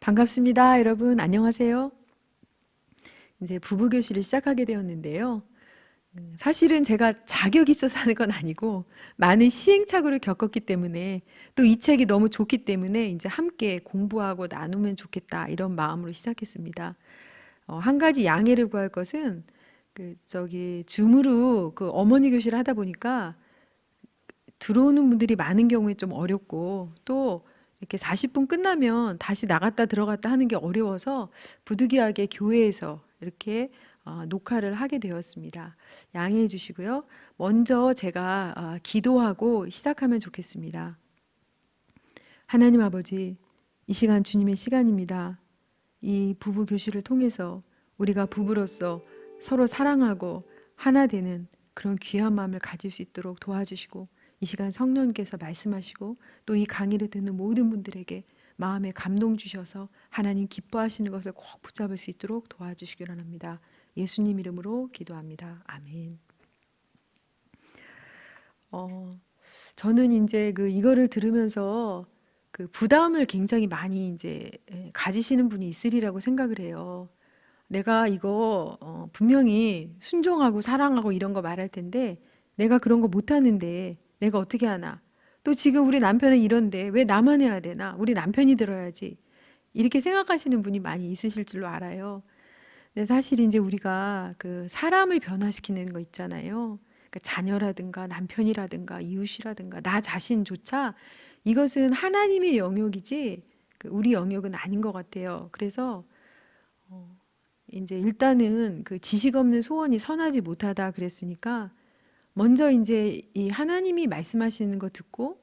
반갑습니다. 여러분, 안녕하세요. 이제 부부교실을 시작하게 되었는데요. 사실은 제가 자격이 있어서 하는 건 아니고, 많은 시행착오를 겪었기 때문에, 또 이 책이 너무 좋기 때문에, 이제 함께 공부하고 나누면 좋겠다, 이런 마음으로 시작했습니다. 한 가지 양해를 구할 것은, 줌으로 어머니 교실을 하다 보니까, 들어오는 분들이 많은 경우에 좀 어렵고 또 이렇게 40분 끝나면 다시 나갔다 들어갔다 하는 게 어려워서 부득이하게 교회에서 이렇게 녹화를 하게 되었습니다. 양해해 주시고요. 먼저 제가 기도하고 시작하면 좋겠습니다. 하나님 아버지, 이 시간 주님의 시간입니다. 이 부부 교실을 통해서 우리가 부부로서 서로 사랑하고 하나 되는 그런 귀한 마음을 가질 수 있도록 도와주시고, 이 시간 성령님께서 말씀하시고 또 이 강의를 듣는 모든 분들에게 마음에 감동 주셔서 하나님 기뻐하시는 것을 꼭 붙잡을 수 있도록 도와주시기 원합니다. 예수님 이름으로 기도합니다. 아멘. 어, 저는 이제 이거를 들으면서 부담을 굉장히 많이 이제 가지시는 분이 있으리라고 생각을 해요. 내가 이거 분명히 순종하고 사랑하고 이런 거 말할 텐데 내가 그런 거 못하는데 내가 어떻게 하나? 또 지금 우리 남편은 이런데 왜 나만 해야 되나? 우리 남편이 들어야지. 이렇게 생각하시는 분이 많이 있으실 줄로 알아요. 근데 사실 이제 우리가 사람을 변화시키는 거 있잖아요. 그러니까 자녀라든가 남편이라든가 이웃이라든가 나 자신조차 이것은 하나님의 영역이지 우리 영역은 아닌 것 같아요. 그래서 이제 일단은 지식 없는 소원이 선하지 못하다 그랬으니까 먼저 이제 이 하나님이 말씀하시는 거 듣고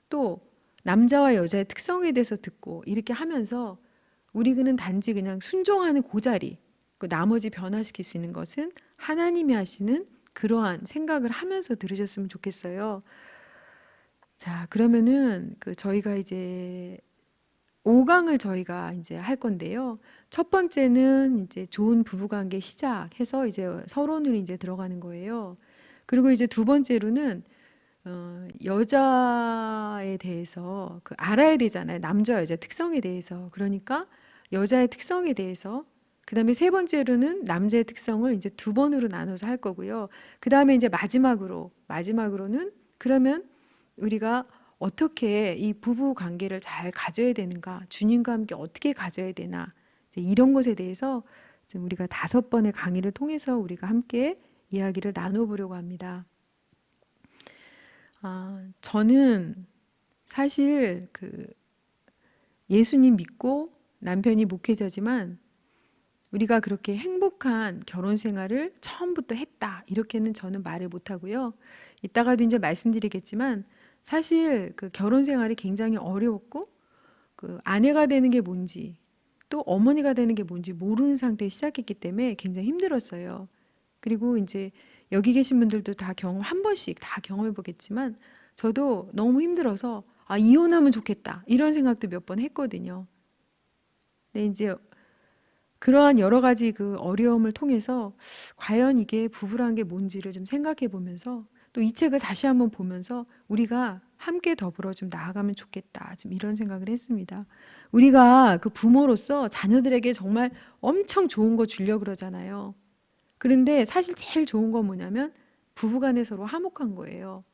또 남자와 여자의 특성에 대해서 듣고 이렇게 하면서 우리는 단지 그냥 순종하는 그 자리, 나머지 변화시킬 수 있는 것은 하나님이 하시는 그러한 생각을 하면서 들으셨으면 좋겠어요. 자, 그러면은 저희가 이제 5강을 저희가 이제 할 건데요. 첫 번째는 이제 좋은 부부관계 시작해서 이제 서론으로 이제 들어가는 거예요. 그리고 이제 두 번째로는 여자에 대해서 알아야 되잖아요. 남자 여자 특성에 대해서. 그러니까 여자의 특성에 대해서. 그다음에 세 번째로는 남자의 특성을 이제 두 번으로 나눠서 할 거고요. 그다음에 이제 마지막으로는 그러면 우리가 어떻게 이 부부 관계를 잘 가져야 되는가, 주님과 함께 어떻게 가져야 되나, 이제 이런 것에 대해서 지금 우리가 5번의 강의를 통해서 우리가 함께 이야기를 나눠보려고 합니다. 저는 사실 예수님 믿고 남편이 목회자지만 우리가 그렇게 행복한 결혼 생활을 처음부터 했다, 이렇게는 저는 말을 못하고요. 이따가도 이제 말씀드리겠지만 사실 결혼 생활이 굉장히 어려웠고 아내가 되는 게 뭔지 또 어머니가 되는 게 뭔지 모르는 상태에 시작했기 때문에 굉장히 힘들었어요. 그리고 이제 여기 계신 분들도 다 한 번씩 다 경험해 보겠지만 저도 너무 힘들어서 이혼하면 좋겠다 이런 생각도 몇 번 했거든요. 근데 이제 그러한 여러 가지 어려움을 통해서 과연 이게 부부란 게 뭔지를 좀 생각해 보면서 또 이 책을 다시 한번 보면서 우리가 함께 더불어 좀 나아가면 좋겠다. 좀 이런 생각을 했습니다. 우리가 부모로서 자녀들에게 정말 엄청 좋은 거 주려고 그러잖아요. 그런데 사실 제일 좋은 건 뭐냐면 부부간에 서로 화목한 거예요.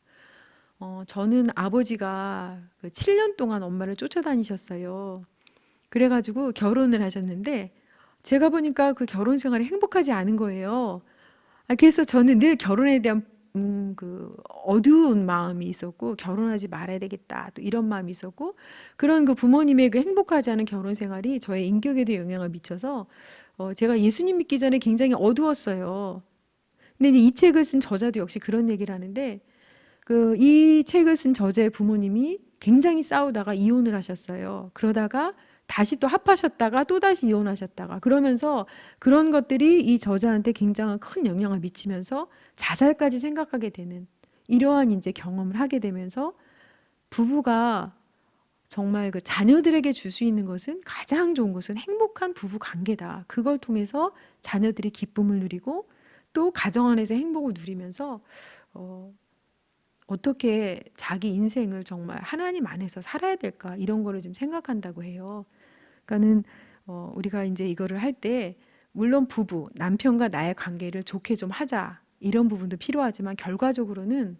저는 아버지가 7년 동안 엄마를 쫓아다니셨어요. 그래가지고 결혼을 하셨는데 제가 보니까 결혼 생활이 행복하지 않은 거예요. 그래서 저는 늘 결혼에 대한 어두운 마음이 있었고 결혼하지 말아야 되겠다 또 이런 마음이 있었고 그런 부모님의 행복하지 않은 결혼 생활이 저의 인격에도 영향을 미쳐서 제가 예수님 믿기 전에 굉장히 어두웠어요. 근데 이제 이 책을 쓴 저자도 역시 그런 얘기를 하는데 이 책을 쓴 저자의 부모님이 굉장히 싸우다가 이혼을 하셨어요. 그러다가 다시 또 합하셨다가 또 다시 이혼하셨다가 그러면서 그런 것들이 이 저자한테 굉장히 큰 영향을 미치면서 자살까지 생각하게 되는 이러한 이제 경험을 하게 되면서 부부가 정말 자녀들에게 줄 수 있는 것은 가장 좋은 것은 행복한 부부 관계다. 그걸 통해서 자녀들이 기쁨을 누리고 또 가정 안에서 행복을 누리면서 어, 어떻게 자기 인생을 정말 하나님 안에서 살아야 될까 이런 거를 좀 생각한다고 해요. 그러니까는 우리가 이제 이거를 할 때 물론 부부, 남편과 나의 관계를 좋게 좀 하자 이런 부분도 필요하지만 결과적으로는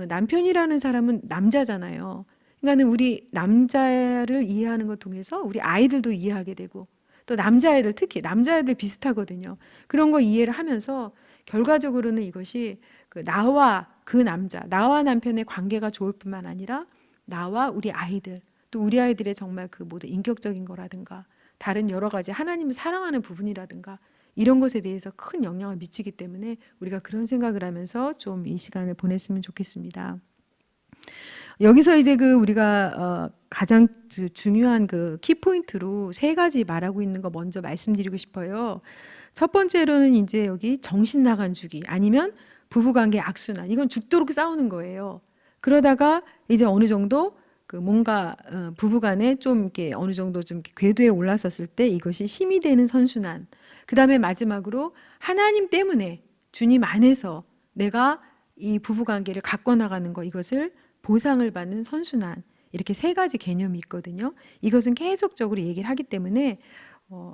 남편이라는 사람은 남자잖아요. 그러니까는 우리 남자를 이해하는 것 통해서 우리 아이들도 이해하게 되고 또 남자애들 특히 남자애들 비슷하거든요. 그런 거 이해를 하면서 결과적으로는 이것이 나와 그 남자, 나와 남편의 관계가 좋을 뿐만 아니라 나와 우리 아이들, 또 우리 아이들의 정말 그 모두 인격적인 거라든가 다른 여러 가지 하나님을 사랑하는 부분이라든가 이런 것에 대해서 큰 영향을 미치기 때문에 우리가 그런 생각을 하면서 좀 이 시간을 보냈으면 좋겠습니다. 여기서 이제 우리가 가장 중요한 키포인트로 세 가지 말하고 있는 거 먼저 말씀드리고 싶어요. 첫 번째로는 이제 여기 정신 나간 주기 아니면 부부관계 악순환 이건 죽도록 싸우는 거예요. 그러다가 이제 어느 정도 뭔가 부부간에 좀 이렇게 어느 정도 좀 궤도에 올라섰을 때 이것이 힘이 되는 선순환. 그 다음에 마지막으로 하나님 때문에 주님 안에서 내가 이 부부관계를 가꿔 나가는 거 이것을 보상을 받는 선순환 이렇게 세 가지 개념이 있거든요. 이것은 계속적으로 얘기를 하기 때문에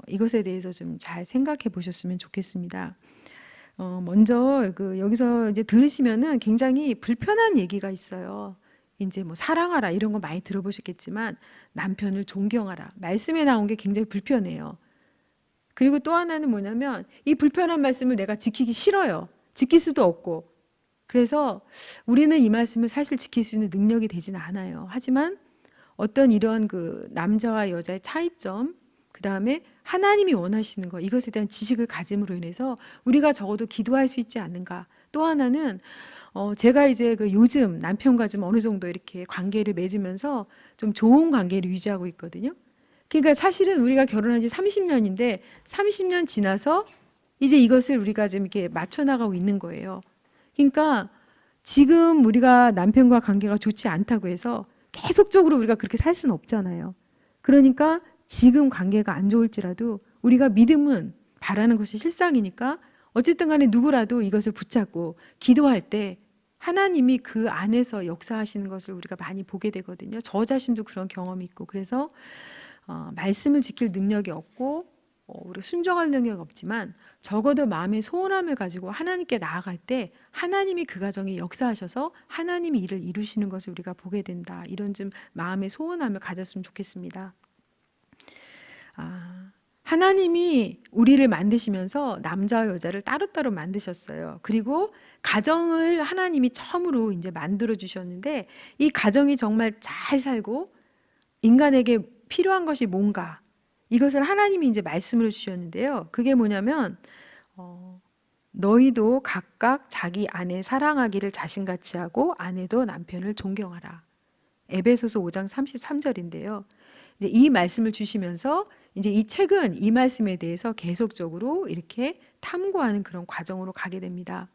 이것에 대해서 좀 잘 생각해 보셨으면 좋겠습니다. 먼저 여기서 이제 들으시면은 굉장히 불편한 얘기가 있어요. 이제 뭐 사랑하라 이런 거 많이 들어보셨겠지만 남편을 존경하라 말씀에 나온 게 굉장히 불편해요. 그리고 또 하나는 뭐냐면 이 불편한 말씀을 내가 지키기 싫어요. 지킬 수도 없고. 그래서 우리는 이 말씀을 사실 지킬 수 있는 능력이 되지는 않아요. 하지만 어떤 이런 남자와 여자의 차이점, 그 다음에 하나님이 원하시는 것, 이것에 대한 지식을 가짐으로 인해서 우리가 적어도 기도할 수 있지 않는가. 또 하나는 제가 이제 요즘 남편과 좀 어느 정도 이렇게 관계를 맺으면서 좀 좋은 관계를 유지하고 있거든요. 그러니까 사실은 우리가 결혼한 지 30년인데 30년 지나서 이제 이것을 우리가 좀 이렇게 맞춰 나가고 있는 거예요. 그러니까 지금 우리가 남편과 관계가 좋지 않다고 해서 계속적으로 우리가 그렇게 살 수는 없잖아요. 그러니까 지금 관계가 안 좋을지라도 우리가 믿음은 바라는 것이 실상이니까 어쨌든 간에 누구라도 이것을 붙잡고 기도할 때 하나님이 그 안에서 역사하시는 것을 우리가 많이 보게 되거든요. 저 자신도 그런 경험이 있고 그래서 말씀을 지킬 능력이 없고 우리 순종할 능력이 없지만 적어도 마음의 소원함을 가지고 하나님께 나아갈 때 하나님이 그 가정에 역사하셔서 하나님이 일을 이루시는 것을 우리가 보게 된다. 이런 좀 마음의 소원함을 가졌으면 좋겠습니다. 하나님이 우리를 만드시면서 남자와 여자를 따로따로 만드셨어요. 그리고 가정을 하나님이 처음으로 이제 만들어 주셨는데 이 가정이 정말 잘 살고 인간에게 필요한 것이 뭔가 이것을 하나님이 이제 말씀을 주셨는데요. 그게 뭐냐면 너희도 각각 자기 아내 사랑하기를 자신같이 하고 아내도 남편을 존경하라. 에베소서 5장 33절인데요. 이 말씀을 주시면서 이제 이 책은 이 말씀에 대해서 계속적으로 이렇게 탐구하는 그런 과정으로 가게 됩니다.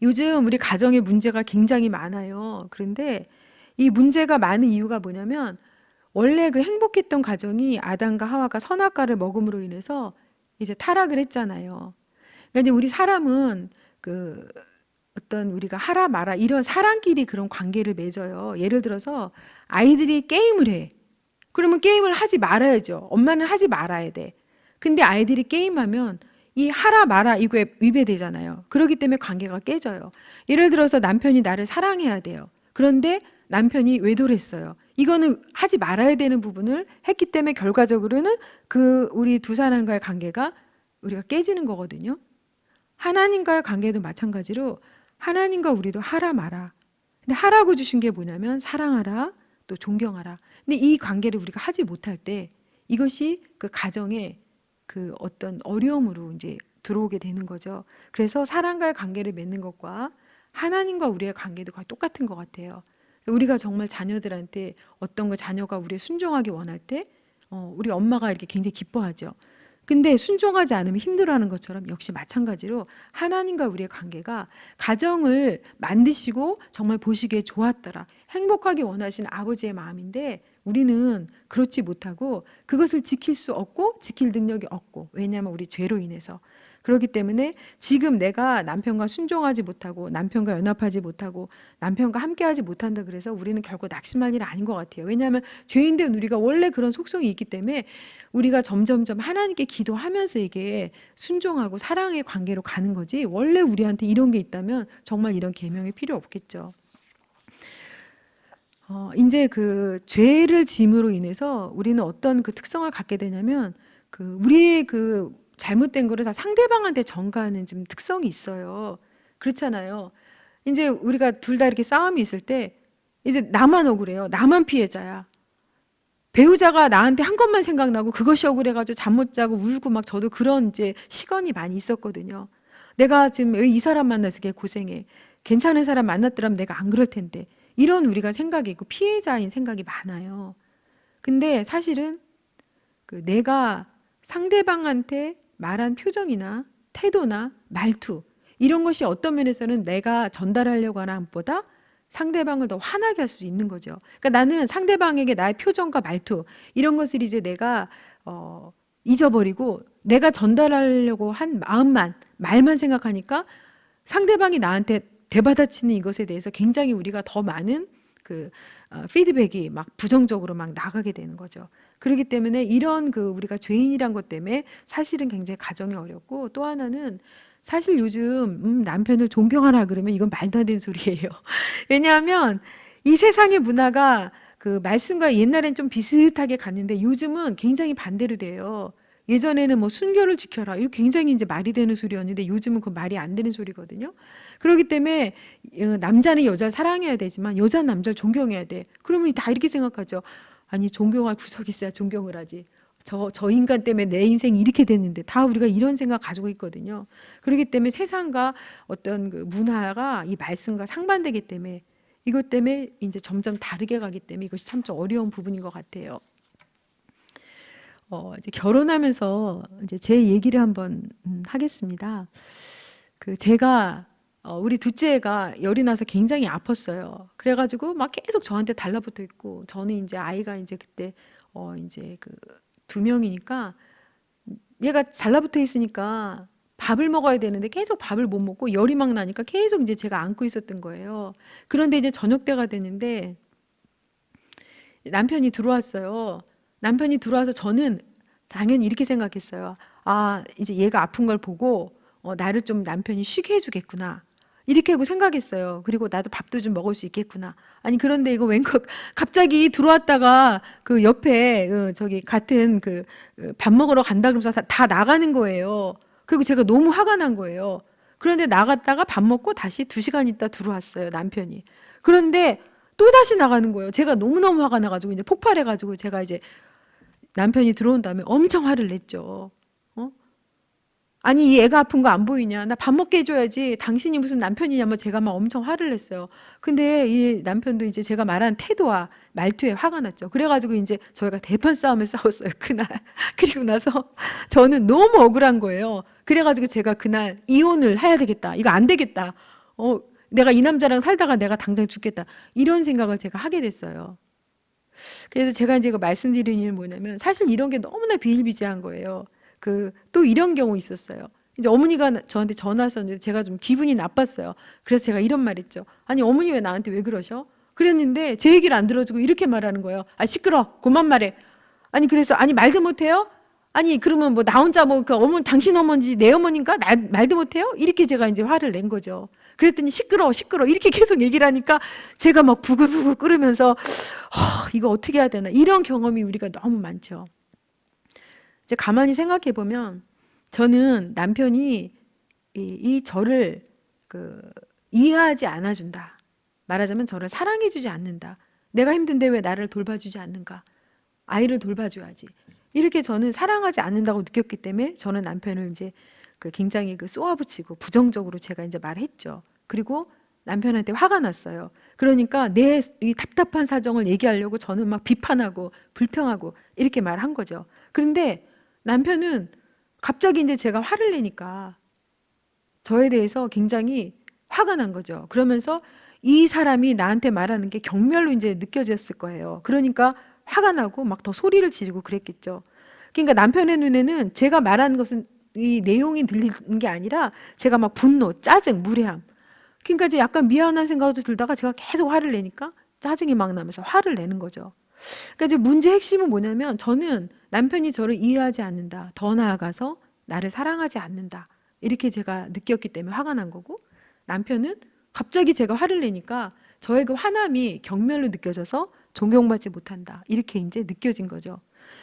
요즘 우리 가정의 문제가 굉장히 많아요. 그런데 이 문제가 많은 이유가 뭐냐면 원래 행복했던 가정이 아담과 하와가 선악과를 먹음으로 인해서 이제 타락을 했잖아요. 그러니까 이제 우리 사람은 어떤 우리가 하라 마라 이런 사람끼리 그런 관계를 맺어요. 예를 들어서 아이들이 게임을 해. 그러면 게임을 하지 말아야죠. 엄마는 하지 말아야 돼. 근데 아이들이 게임하면 이 하라 마라 이거에 위배되잖아요. 그렇기 때문에 관계가 깨져요. 예를 들어서 남편이 나를 사랑해야 돼요. 그런데 남편이 외도했어요. 이거는 하지 말아야 되는 부분을 했기 때문에 결과적으로는 우리 두 사람과의 관계가 우리가 깨지는 거거든요. 하나님과의 관계도 마찬가지로 하나님과 우리도 하라 마라. 근데 하라고 주신 게 뭐냐면 사랑하라, 또 존경하라. 근데 이 관계를 우리가 하지 못할 때 이것이 가정에 어떤 어려움으로 이제 들어오게 되는 거죠. 그래서 사랑과의 관계를 맺는 것과 하나님과 우리의 관계도 거의 똑같은 것 같아요. 우리가 정말 자녀들한테 어떤 자녀가 우리의 순종하기 원할 때 우리 엄마가 이렇게 굉장히 기뻐하죠. 근데 순종하지 않으면 힘들어하는 것처럼 역시 마찬가지로 하나님과 우리의 관계가 가정을 만드시고 정말 보시기에 좋았더라. 행복하게 원하시는 아버지의 마음인데 우리는 그렇지 못하고 그것을 지킬 수 없고 지킬 능력이 없고 왜냐하면 우리 죄로 인해서 그렇기 때문에 지금 내가 남편과 순종하지 못하고 남편과 연합하지 못하고 남편과 함께하지 못한다 그래서 우리는 결코 낙심할 일은 아닌 것 같아요. 왜냐하면 죄인된 우리가 원래 그런 속성이 있기 때문에 우리가 점점점 하나님께 기도하면서 이게 순종하고 사랑의 관계로 가는 거지, 원래 우리한테 이런 게 있다면 정말 이런 계명이 필요 없겠죠. 이제 그 죄를 짐으로 인해서 우리는 어떤 그 특성을 갖게 되냐면 그 우리의 그 잘못된 거를 다 상대방한테 전가하는 좀 특성이 있어요. 그렇잖아요. 이제 우리가 둘 다 이렇게 싸움이 있을 때 이제 나만 억울해요. 나만 피해자야. 배우자가 나한테 한 것만 생각나고 그것이 억울해가지고 잠 못 자고 울고 막, 저도 그런 이제 시간이 많이 있었거든요. 내가 지금 왜 이 사람 만나서 걔 고생해. 괜찮은 사람 만났더라면 내가 안 그럴 텐데. 이런 우리가 생각이 있고 피해자인 생각이 많아요. 근데 사실은 그 내가 상대방한테 말한 표정이나 태도나 말투, 이런 것이 어떤 면에서는 내가 전달하려고 하는 것보다 상대방을 더 화나게 할 수 있는 거죠. 그러니까 나는 상대방에게 나의 표정과 말투, 이런 것을 이제 내가 잊어버리고 내가 전달하려고 한 마음만, 말만 생각하니까 상대방이 나한테 되받아치는 이것에 대해서 굉장히 우리가 더 많은 그 피드백이 막 부정적으로 막 나가게 되는 거죠. 그렇기 때문에 이런 그 우리가 죄인이란 것 때문에 사실은 굉장히 가정이 어렵고, 또 하나는 사실 요즘 남편을 존경하라 그러면 이건 말도 안 되는 소리예요. 왜냐하면 이 세상의 문화가 그 말씀과 옛날엔 좀 비슷하게 갔는데 요즘은 굉장히 반대로 돼요. 예전에는 뭐 순교를 지켜라, 이거 굉장히 이제 말이 되는 소리였는데 요즘은 그 말이 안 되는 소리거든요. 그렇기 때문에 남자는 여자를 사랑해야 되지만 여자는 남자를 존경해야 돼. 그러면 다 이렇게 생각하죠. 아니, 존경할 구석이 있어야 존경을 하지. 저 인간 때문에 내 인생이 이렇게 됐는데, 다 우리가 이런 생각 가지고 있거든요. 그렇기 때문에 세상과 어떤 그 문화가 이 말씀과 상반되기 때문에, 이것 때문에 이제 점점 다르게 가기 때문에 이것이 참 좀 어려운 부분인 것 같아요. 이제 결혼하면서 이제 제 얘기를 한번 하겠습니다. 그 제가 우리 둘째가 열이 나서 굉장히 아팠어요. 그래가지고 막 계속 저한테 달라붙어 있고, 저는 이제 아이가 이제 그때 이제 그 두 명이니까 얘가 달라붙어 있으니까 밥을 먹어야 되는데 계속 밥을 못 먹고 열이 막 나니까 계속 이제 제가 안고 있었던 거예요. 그런데 이제 저녁 때가 됐는데 남편이 들어왔어요. 남편이 들어와서 저는 당연히 이렇게 생각했어요. 아, 이제 얘가 아픈 걸 보고 나를 좀 남편이 쉬게 해주겠구나, 이렇게 하고 생각했어요. 그리고 나도 밥도 좀 먹을 수 있겠구나. 아니, 그런데 이거 웬걸 갑자기 들어왔다가 그 옆에 저기 같은 그 밥 먹으러 간다 그러면서 다 나가는 거예요. 그리고 제가 너무 화가 난 거예요. 그런데 나갔다가 밥 먹고 다시 2시간 있다 들어왔어요, 남편이. 그런데 또 다시 나가는 거예요. 제가 너무너무 화가 나가지고 이제 폭발해가지고 제가 이제 남편이 들어온 다음에 엄청 화를 냈죠. 아니, 이 애가 아픈 거 안 보이냐? 나 밥 먹게 해줘야지. 당신이 무슨 남편이냐면 제가 막 엄청 화를 냈어요. 근데 이 남편도 이제 제가 말한 태도와 말투에 화가 났죠. 그래가지고 이제 저희가 대판 싸움을 싸웠어요, 그날. 그리고 나서 저는 너무 억울한 거예요. 그래가지고 제가 그날 이혼을 해야 되겠다. 이거 안 되겠다. 내가 이 남자랑 살다가 내가 당장 죽겠다. 이런 생각을 제가 하게 됐어요. 그래서 제가 이제 그 말씀드리는 일은 뭐냐면, 사실 이런 게 너무나 비일비재한 거예요. 또 이런 경우 있었어요. 이제 어머니가 저한테 전화 왔었는데 제가 좀 기분이 나빴어요. 그래서 제가 이런 말 했죠. 아니, 어머니 왜 나한테 왜 그러셔? 그랬는데 제 얘기를 안 들어주고 이렇게 말하는 거예요. 아, 시끄러. 그만 말해. 아니, 그래서 아니, 말도 못해요? 아니, 그러면 뭐 나 혼자 뭐 그 당신 어머니지 내 어머니인가? 말도 못해요? 이렇게 제가 이제 화를 낸 거죠. 그랬더니 시끄러, 시끄러 이렇게 계속 얘기를 하니까 제가 막 부글부글 끓으면서 이거 어떻게 해야 되나, 이런 경험이 우리가 너무 많죠. 이제 가만히 생각해 보면 저는 남편이 이 저를 이해하지 않아준다. 말하자면 저를 사랑해주지 않는다. 내가 힘든데 왜 나를 돌봐주지 않는가? 아이를 돌봐줘야지. 이렇게 저는 사랑하지 않는다고 느꼈기 때문에 저는 남편을 이제 굉장히 쏘아붙이고 부정적으로 제가 이제 말했죠. 그리고 남편한테 화가 났어요. 그러니까 내 이 답답한 사정을 얘기하려고 저는 막 비판하고 불평하고 이렇게 말한 거죠. 그런데 남편은 갑자기 이제 제가 화를 내니까 저에 대해서 굉장히 화가 난 거죠. 그러면서 이 사람이 나한테 말하는 게 경멸로 이제 느껴졌을 거예요. 그러니까 화가 나고 막 더 소리를 지르고 그랬겠죠. 그러니까 남편의 눈에는 제가 말하는 것은 이 내용이 들리는 게 아니라 제가 막 분노, 짜증, 무례함. 그러니까 이제 약간 미안한 생각도 들다가 제가 계속 화를 내니까 짜증이 막 나면서 화를 내는 거죠. 그러니까 이제 문제 핵심은 뭐냐면 저는 남편이 저를 이해하지 않는다. 더 나아가서 나를 사랑하지 않는다. 이렇게 제가 느꼈기 때문에 화가 난 거고 남편은 갑자기 제가 화를 내니까 저의 그 화남이 경멸로 느껴져서 존경받지 못한다. 이렇게 이제 느껴진 거죠.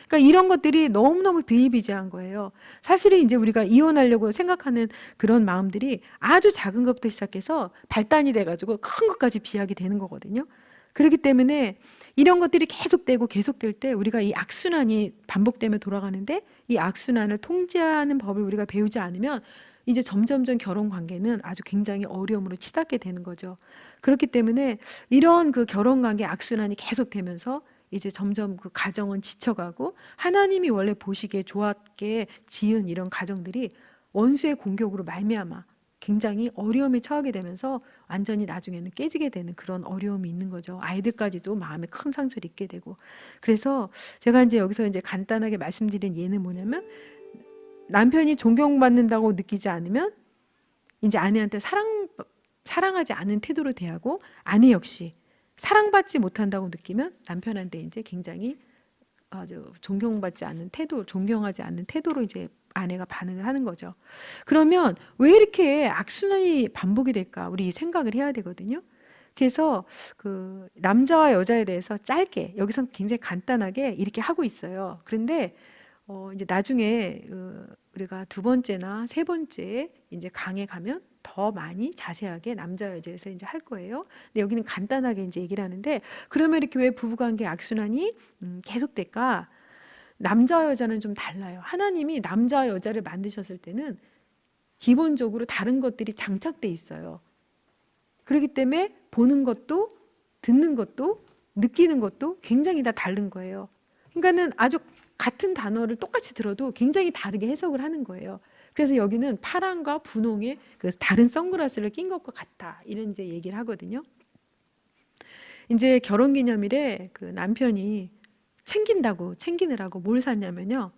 그러니까 이런 것들이 너무너무 비일비재한 거예요. 사실은 이제 우리가 이혼하려고 생각하는 그런 마음들이 아주 작은 것부터 시작해서 발단이 돼가지고 큰 것까지 비하게 되는 거거든요. 그렇기 때문에 이런 것들이 계속되고 계속될 때 우리가 이 악순환이 반복되며 돌아가는데 이 악순환을 통제하는 법을 우리가 배우지 않으면 이제 점점점 결혼 관계는 아주 굉장히 어려움으로 치닫게 되는 거죠. 그렇기 때문에 이런 그 결혼 관계 악순환이 계속되면서 이제 점점 그 가정은 지쳐가고 하나님이 원래 보시기에 좋았게 지은 이런 가정들이 원수의 공격으로 말미암아 굉장히 어려움에 처하게 되면서 완전히 나중에는 깨지게 되는 그런 어려움이 있는 거죠. 아이들까지도 마음에 큰 상처를 입게 되고. 그래서 제가 이제 여기서 이제 간단하게 말씀드린 예는 뭐냐면 남편이 존경받는다고 느끼지 않으면 이제 아내한테 사랑하지 않은 태도로 대하고 아내 역시 사랑받지 못한다고 느끼면 남편한테 이제 굉장히 아주 존경받지 않는 태도, 존경하지 않는 태도로 이제 아내가 반응을 하는 거죠. 그러면 왜 이렇게 악순환이 반복이 될까? 우리 생각을 해야 되거든요. 그래서 그 남자와 여자에 대해서 짧게 여기서 굉장히 간단하게 이렇게 하고 있어요. 그런데 이제 나중에 우리가 두 번째나 세 번째 이제 강에 가면 더 많이 자세하게 남자 여자에서 이제 할 거예요. 근데 여기는 간단하게 이제 얘기를 하는데 그러면 이렇게 왜 부부관계 악순환이 계속될까? 남자 여자는 좀 달라요. 하나님이 남자 여자를 만드셨을 때는 기본적으로 다른 것들이 장착돼 있어요. 그렇기 때문에 보는 것도 듣는 것도 느끼는 것도 굉장히 다 다른 거예요. 그러니까는 아주 같은 단어를 똑같이 들어도 굉장히 다르게 해석을 하는 거예요. 그래서 여기는 파랑과 분홍의 그 다른 선글라스를 낀 것과 같다. 이런 이제 얘기를 하거든요. 이제 결혼기념일에 그 남편이 챙기느라고 뭘 샀냐면요.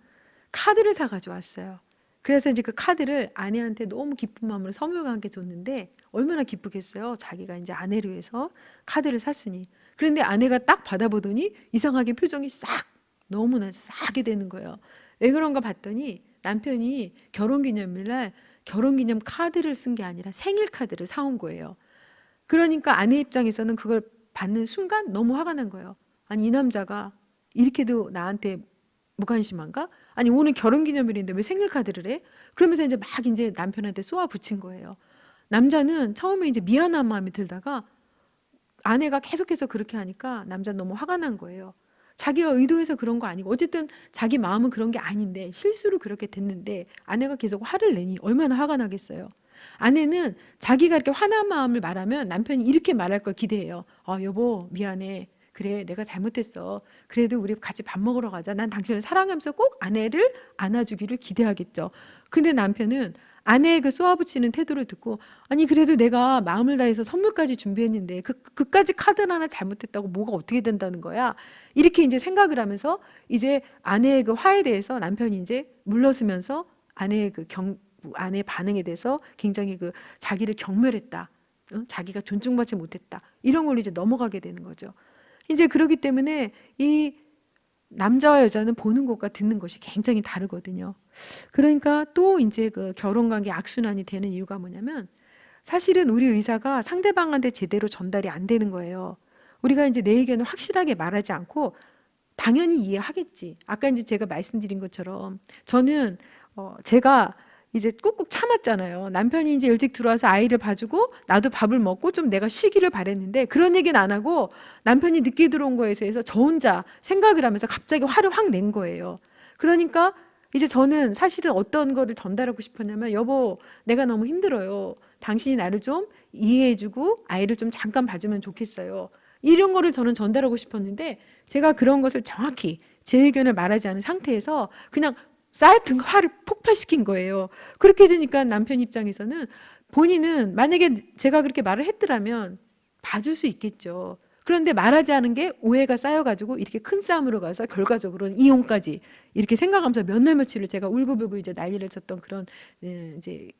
카드를 사가지고 왔어요. 그래서 이제 그 카드를 아내한테 너무 기쁜 마음으로 선물과 함께 줬는데 얼마나 기쁘겠어요. 자기가 이제 아내를 위해서 카드를 샀으니. 그런데 아내가 딱 받아보더니 이상하게 표정이 싹 너무나 싸게 되는 거예요. 왜 그런가 봤더니 남편이 결혼기념일날 결혼기념 카드를 쓴 게 아니라 생일 카드를 사온 거예요. 그러니까 아내 입장에서는 그걸 받는 순간 너무 화가 난 거예요. 아니 이 남자가 이렇게도 나한테 무관심한가? 아니 오늘 결혼기념일인데 왜 생일 카드를 해? 그러면서 이제 막 이제 남편한테 쏘아 붙인 거예요. 남자는 처음에 이제 미안한 마음이 들다가 아내가 계속해서 그렇게 하니까 남자는 너무 화가 난 거예요. 자기가 의도해서 그런 거 아니고 어쨌든 자기 마음은 그런 게 아닌데 실수로 그렇게 됐는데 아내가 계속 화를 내니 얼마나 화가 나겠어요. 아내는 자기가 이렇게 화난 마음을 말하면 남편이 이렇게 말할 걸 기대해요. 여보 미안해. 그래 내가 잘못했어. 그래도 우리 같이 밥 먹으러 가자. 난 당신을 사랑하면서 꼭 아내를 안아주기를 기대하겠죠. 근데 남편은 아내의 그 쏘아붙이는 태도를 듣고 아니 그래도 내가 마음을 다해서 선물까지 준비했는데 그까지 카드 하나 잘못했다고 뭐가 어떻게 된다는 거야. 이렇게 이제 생각을 하면서 이제 아내의 그 화에 대해서 남편이 이제 물러서면서 아내의 아내의 반응에 대해서 굉장히 그 자기를 경멸했다. 자기가 존중받지 못했다. 이런 걸로 이제 넘어가게 되는 거죠. 이제 그렇기 때문에 이 남자와 여자는 보는 것과 듣는 것이 굉장히 다르거든요. 그러니까 또 이제 그 결혼관계 악순환이 되는 이유가 뭐냐면 사실은 우리 의사가 상대방한테 제대로 전달이 안 되는 거예요. 우리가 이제 내 의견을 확실하게 말하지 않고 당연히 이해하겠지. 아까 이제 제가 말씀드린 것처럼 저는 제가 이제 꾹꾹 참았잖아요. 남편이 이제 일찍 들어와서 아이를 봐주고 나도 밥을 먹고 좀 내가 쉬기를 바랬는데 그런 얘기는 안 하고 남편이 늦게 들어온 거에 대해서 저 혼자 생각을 하면서 갑자기 화를 확 낸 거예요. 그러니까 이제 저는 사실은 어떤 거를 전달하고 싶었냐면 여보 내가 너무 힘들어요. 당신이 나를 좀 이해해주고 아이를 좀 잠깐 봐주면 좋겠어요. 이런 거를 저는 전달하고 싶었는데 제가 그런 것을 정확히 제 의견을 말하지 않은 상태에서 그냥 쌓였던 화를 폭발시킨 거예요. 그렇게 되니까 남편 입장에서는 본인은 만약에 제가 그렇게 말을 했더라면 봐줄 수 있겠죠. 그런데 말하지 않은 게 오해가 쌓여가지고 이렇게 큰 싸움으로 가서 결과적으로는 이혼까지 이렇게 생각하면서 몇 날 며칠을 제가 울고불고 이제 난리를 쳤던 그런 이제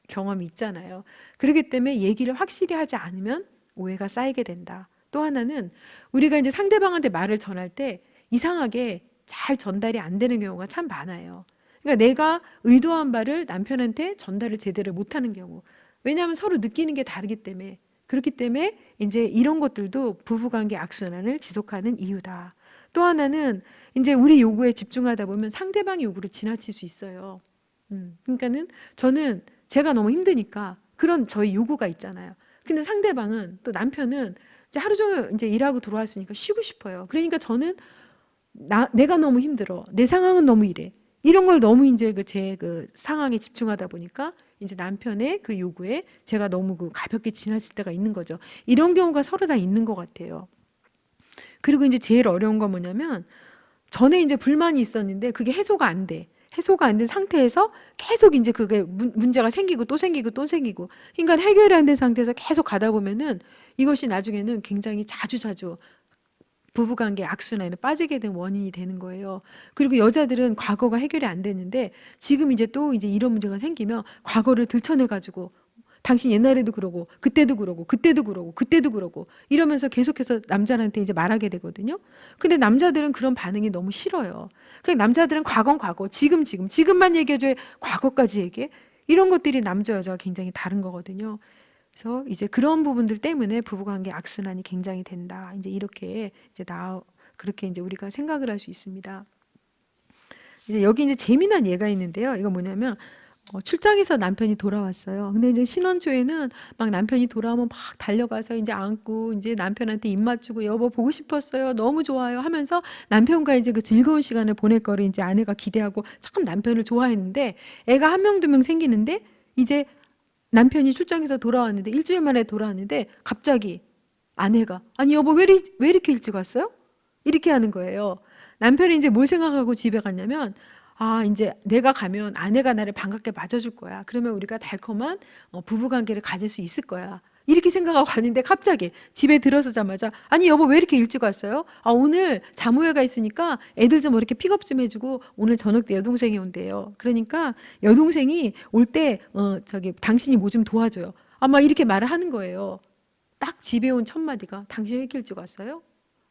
경험이 있잖아요. 그렇기 때문에 얘기를 확실히 하지 않으면 오해가 쌓이게 된다. 또 하나는 우리가 이제 상대방한테 말을 전할 때 이상하게 잘 전달이 안 되는 경우가 참 많아요. 그러니까 내가 의도한 바를 남편한테 전달을 제대로 못하는 경우. 왜냐하면 서로 느끼는 게 다르기 때문에. 그렇기 때문에 이제 이런 것들도 부부관계 악순환을 지속하는 이유다. 또 하나는 이제 우리 요구에 집중하다 보면 상대방의 요구를 지나칠 수 있어요. 그러니까는 저는 제가 너무 힘드니까 그런 저희 요구가 있잖아요. 근데 상대방은 또 남편은 이제 하루 종일 이제 일하고 들어왔으니까 쉬고 싶어요. 그러니까 저는 내가 너무 힘들어. 내 상황은 너무 이래. 이런 걸 너무 이제 제 상황에 집중하다 보니까 이제 남편의 그 요구에 제가 너무 가볍게 지나칠 때가 있는 거죠. 이런 경우가 서로 다 있는 것 같아요. 그리고 이제 제일 어려운 건 뭐냐면 전에 이제 불만이 있었는데 그게 해소가 안 돼. 해소가 안 된 상태에서 계속 이제 그게 문제가 생기고 또 생기고 또 생기고. 그러니까 해결이 안 된 상태에서 계속 가다 보면은 이것이 나중에는 굉장히 자주자주 부부관계 악순환에 빠지게 된 원인이 되는 거예요. 그리고 여자들은 과거가 해결이 안 됐는데 지금 이제 또 이제 이런 문제가 생기면 과거를 들춰내 가지고 당신 옛날에도 그러고 그때도 그러고 그때도 그러고 그때도 그러고 이러면서 계속해서 남자한테 이제 말하게 되거든요. 근데 남자들은 그런 반응이 너무 싫어요. 그냥 남자들은 과거는 과거, 지금만 얘기해줘야 과거까지 얘기해. 이런 것들이 남자 여자가 굉장히 다른 거거든요. 그래서 이제 그런 부분들 때문에 부부관계 악순환이 굉장히 된다. 이제 이렇게 이제 그렇게 이제 우리가 생각을 할 수 있습니다. 이제 여기 이제 재미난 예가 있는데요. 이거 뭐냐면 출장에서 남편이 돌아왔어요. 근데 이제 신혼초에는 막 남편이 돌아오면 막 달려가서 이제 안고 이제 남편한테 입 맞추고 여보 보고 싶었어요. 너무 좋아요 하면서 남편과 이제 그 즐거운 시간을 보낼 거를 이제 아내가 기대하고 참 남편을 좋아했는데 애가 한 명 두 명 생기는데 이제 남편이 출장에서 돌아왔는데 일주일 만에 돌아왔는데 갑자기 아내가 아니 여보 왜 이렇게 일찍 왔어요? 이렇게 하는 거예요. 남편이 이제 뭘 생각하고 집에 갔냐면 아 이제 내가 가면 아내가 나를 반갑게 맞아줄 거야. 그러면 우리가 달콤한 부부관계를 가질 수 있을 거야. 이렇게 생각하고 갔는데 갑자기 집에 들어서자마자 아니 여보 왜 이렇게 일찍 왔어요? 아 오늘 자모회가 있으니까 애들 좀 이렇게 픽업 좀 해주고 오늘 저녁 때 여동생이 온대요. 그러니까 여동생이 올 때 저기 당신이 뭐 좀 도와줘요. 아마 이렇게 말을 하는 거예요. 딱 집에 온 첫 마디가 당신 왜 이렇게 일찍 왔어요?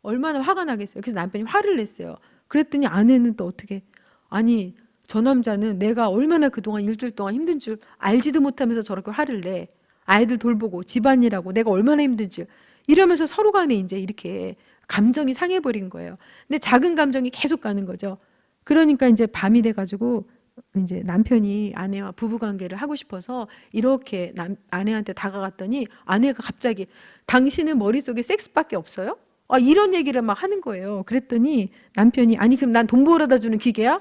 얼마나 화가 나겠어요. 그래서 남편이 화를 냈어요. 그랬더니 아내는 또 어떻게 아니 저 남자는 내가 얼마나 그동안 일주일 동안 힘든 줄 알지도 못하면서 저렇게 화를 내. 아이들 돌보고 집안일하고 내가 얼마나 힘든지 이러면서 서로 간에 이제 이렇게 감정이 상해버린 거예요. 근데 작은 감정이 계속 가는 거죠. 그러니까 이제 밤이 돼가지고 이제 남편이 아내와 부부관계를 하고 싶어서 이렇게 아내한테 다가갔더니 아내가 갑자기 당신은 머릿속에 섹스밖에 없어요? 아, 이런 얘기를 막 하는 거예요. 그랬더니 남편이 아니 그럼 난 돈 벌어다 주는 기계야?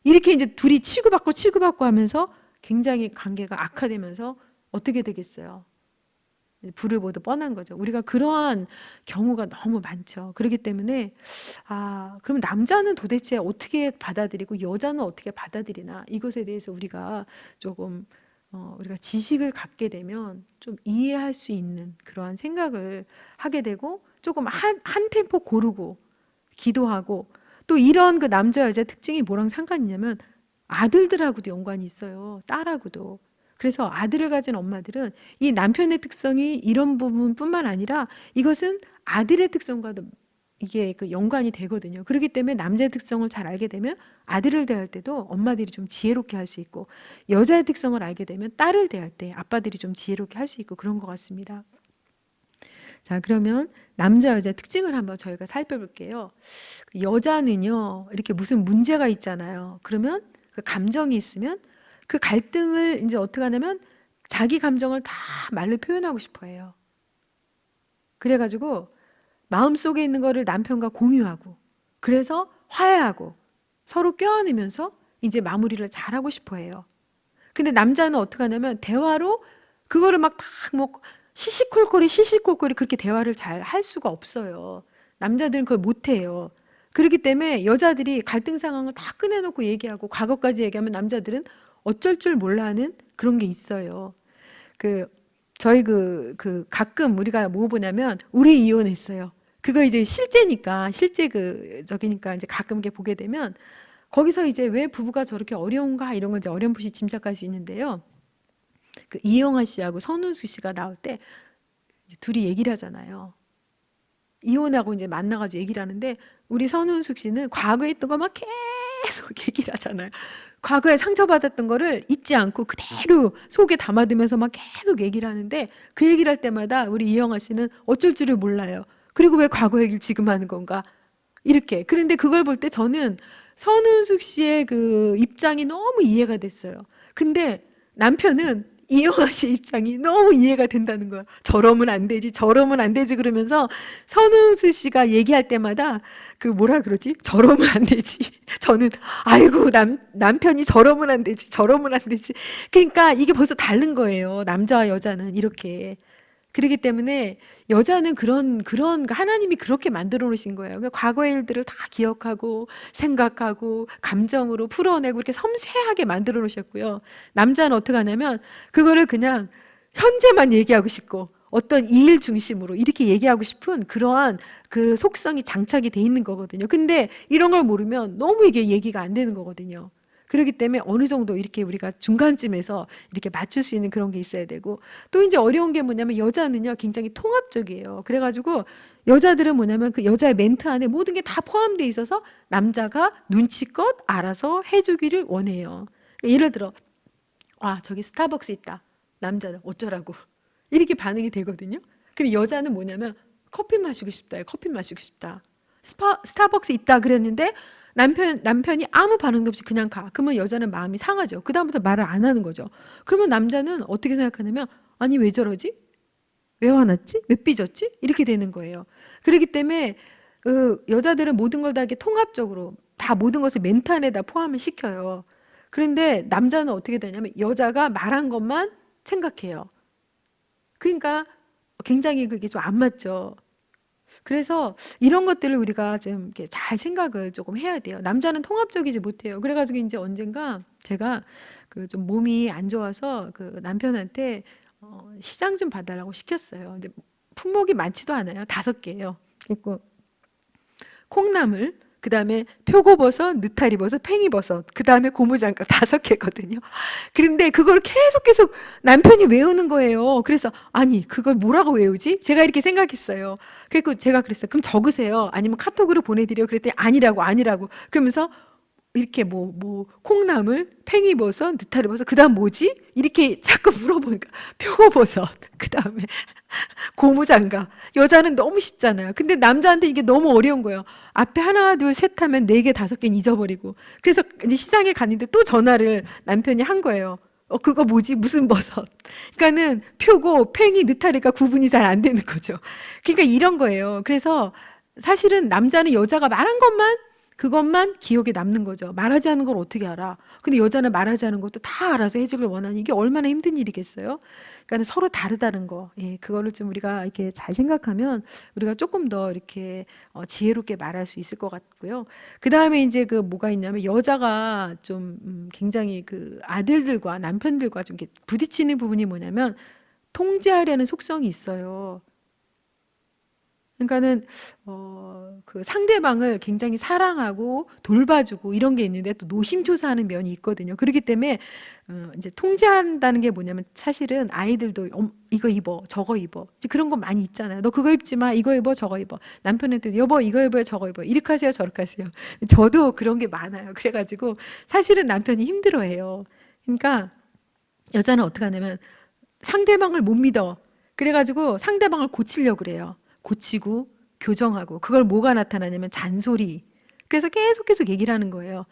이렇게 이제 둘이 치고받고 하면서 굉장히 관계가 악화되면서 어떻게 되겠어요? 불을 보듯 뻔한 거죠. 우리가 그러한 경우가 너무 많죠. 그렇기 때문에 그럼 남자는 도대체 어떻게 받아들이고 여자는 어떻게 받아들이나 이것에 대해서 우리가 조금 우리가 지식을 갖게 되면 좀 이해할 수 있는 그러한 생각을 하게 되고 조금 한 템포 고르고 기도하고 또 이런 그 남자 여자 특징이 뭐랑 상관이 있냐면 아들들하고도 연관이 있어요. 딸하고도. 그래서 아들을 가진 엄마들은 이 남편의 특성이 이런 부분뿐만 아니라 이것은 아들의 특성과도 이게 그 연관이 되거든요. 그렇기 때문에 남자의 특성을 잘 알게 되면 아들을 대할 때도 엄마들이 좀 지혜롭게 할 수 있고 여자의 특성을 알게 되면 딸을 대할 때 아빠들이 좀 지혜롭게 할 수 있고 그런 것 같습니다. 자, 그러면 남자 여자 특징을 한번 저희가 살펴볼게요. 여자는요, 이렇게 무슨 문제가 있잖아요. 그러면 그 감정이 있으면 그 갈등을 이제 어떻게 하냐면 자기 감정을 다 말로 표현하고 싶어 해요. 그래가지고 마음속에 있는 거를 남편과 공유하고 그래서 화해하고 서로 껴안으면서 이제 마무리를 잘하고 싶어 해요. 근데 남자는 어떻게 하냐면 대화로 그거를 막 다 뭐 시시콜콜이 그렇게 대화를 잘 할 수가 없어요. 남자들은 그걸 못 해요. 그렇기 때문에 여자들이 갈등 상황을 다 꺼내놓고 얘기하고 과거까지 얘기하면 남자들은 어쩔 줄 몰라 하는 그런 게 있어요. 그 저희 가끔 우리가 뭐 보냐면 우리 이혼했어요. 그거 이제 실제니까 실제 저기니까 이제 가끔 이렇게 보게 되면 거기서 이제 왜 부부가 저렇게 어려운가 이런 걸 이제 어렴풋이 짐작할 수 있는데요. 그 이영하 씨하고 선우수 씨가 나올 때 이제 둘이 얘기를 하잖아요. 이혼하고 이제 만나가지고 얘기를 하는데 우리 선우숙 씨는 과거에 있던 거 막 계속 얘기를 하잖아요. 과거에 상처받았던 거를 잊지 않고 그대로 속에 담아두면서 막 계속 얘기를 하는데 그 얘기를 할 때마다 우리 이영하 씨는 어쩔 줄을 몰라요. 그리고 왜 과거 얘기를 지금 하는 건가? 이렇게. 그런데 그걸 볼 때 저는 선우숙 씨의 그 입장이 너무 이해가 됐어요. 근데 남편은 이영하 씨 입장이 너무 이해가 된다는 거야. 저러면 안 되지, 저러면 안 되지 그러면서 선우숙 씨가 얘기할 때마다 그 뭐라 그러지? 저러면 안 되지. 저는 아이고 남편이 저러면 안 되지, 저러면 안 되지. 그러니까 이게 벌써 다른 거예요. 남자와 여자는 이렇게. 그렇기 때문에 여자는 그러니까 하나님이 그렇게 만들어 놓으신 거예요. 그러니까 과거의 일들을 다 기억하고 생각하고 감정으로 풀어내고 이렇게 섬세하게 만들어 놓으셨고요. 남자는 어떻게 하냐면 그거를 그냥 현재만 얘기하고 싶고 어떤 일 중심으로 이렇게 얘기하고 싶은 그러한 그 속성이 장착이 돼 있는 거거든요. 근데 이런 걸 모르면 너무 이게 얘기가 안 되는 거거든요. 그렇기 때문에 어느 정도 이렇게 우리가 중간쯤에서 이렇게 맞출 수 있는 그런 게 있어야 되고 또 이제 어려운 게 뭐냐면 여자는요 굉장히 통합적이에요. 그래가지고 여자들은 뭐냐면 그 여자의 멘트 안에 모든 게 다 포함되어 있어서 남자가 눈치껏 알아서 해주기를 원해요. 예를 들어 저기 스타벅스 있다. 남자는 어쩌라고 이렇게 반응이 되거든요. 근데 여자는 뭐냐면 커피 마시고 싶다. 커피 마시고 싶다. 스타벅스 있다 그랬는데 남편이 아무 반응도 없이 그냥 가. 그러면 여자는 마음이 상하죠. 그다음부터 말을 안 하는 거죠. 그러면 남자는 어떻게 생각하냐면 아니 왜 저러지? 왜 화났지? 왜 삐졌지? 이렇게 되는 거예요. 그렇기 때문에 여자들은 모든 걸 다 이렇게 통합적으로 다 모든 것을 멘트 안에다 포함을 시켜요. 그런데 남자는 어떻게 되냐면 여자가 말한 것만 생각해요. 그러니까 굉장히 그게 좀 안 맞죠. 그래서 이런 것들을 우리가 좀 이렇게 잘 생각을 조금 해야 돼요. 남자는 통합적이지 못해요. 그래가지고 이제 언젠가 제가 그 좀 몸이 안 좋아서 그 남편한테 시장 좀 봐달라고 시켰어요. 근데 품목이 많지도 않아요. 5개예요. 그리고 콩나물, 그 다음에 표고버섯, 느타리버섯, 팽이버섯, 그 다음에 고무장갑 5개거든요. 그런데 그걸 계속 남편이 외우는 거예요. 그래서 아니 그걸 뭐라고 외우지? 제가 이렇게 생각했어요. 그리고 제가 그랬어요. 그럼 적으세요. 아니면 카톡으로 보내드려요. 그랬더니 아니라고. 그러면서 이렇게 콩나물, 팽이버섯, 느타리버섯, 그 다음 뭐지? 이렇게 자꾸 물어보니까 표고버섯, 그 다음에 고무장갑. 여자는 너무 쉽잖아요. 근데 남자한테 이게 너무 어려운 거예요. 앞에 하나, 둘, 셋 하면 4개, 5개는 잊어버리고. 그래서 이제 시장에 갔는데 또 전화를 남편이 한 거예요. 그거 뭐지? 무슨 버섯? 그러니까는 표고, 팽이, 느타리가 구분이 잘 안 되는 거죠. 그러니까 이런 거예요. 그래서 사실은 남자는 여자가 말한 것만 그것만 기억에 남는 거죠. 말하지 않은 걸 어떻게 알아? 근데 여자는 말하지 않은 것도 다 알아서 해주길 원하는 이게 얼마나 힘든 일이겠어요? 그러니까 서로 다르다는 거, 그거를 좀 우리가 이렇게 잘 생각하면 우리가 조금 더 이렇게 지혜롭게 말할 수 있을 것 같고요. 그 다음에 이제 그 뭐가 있냐면 여자가 좀 굉장히 그 아들들과 남편들과 좀 이렇게 부딪히는 부분이 뭐냐면 통제하려는 속성이 있어요. 그러니까는 그 상대방을 굉장히 사랑하고 돌봐주고 이런 게 있는데 또 노심초사하는 면이 있거든요. 그렇기 때문에 이제 통제한다는 게 뭐냐면 사실은 아이들도 이거 입어, 저거 입어. 이제 그런 거 많이 있잖아요. 너 그거 입지 마, 이거 입어, 저거 입어. 남편한테 여보 이거 입어요, 저거 입어. 이렇게 하세요, 저렇게 하세요. 저도 그런 게 많아요. 그래가지고 사실은 남편이 힘들어해요. 그러니까 여자는 어떻게 하냐면 상대방을 못 믿어. 그래가지고 상대방을 고치려고 그래요. 고치고 교정하고 그걸 뭐가 나타나냐면 잔소리. 그래서 계속 얘기를 하는 거예요.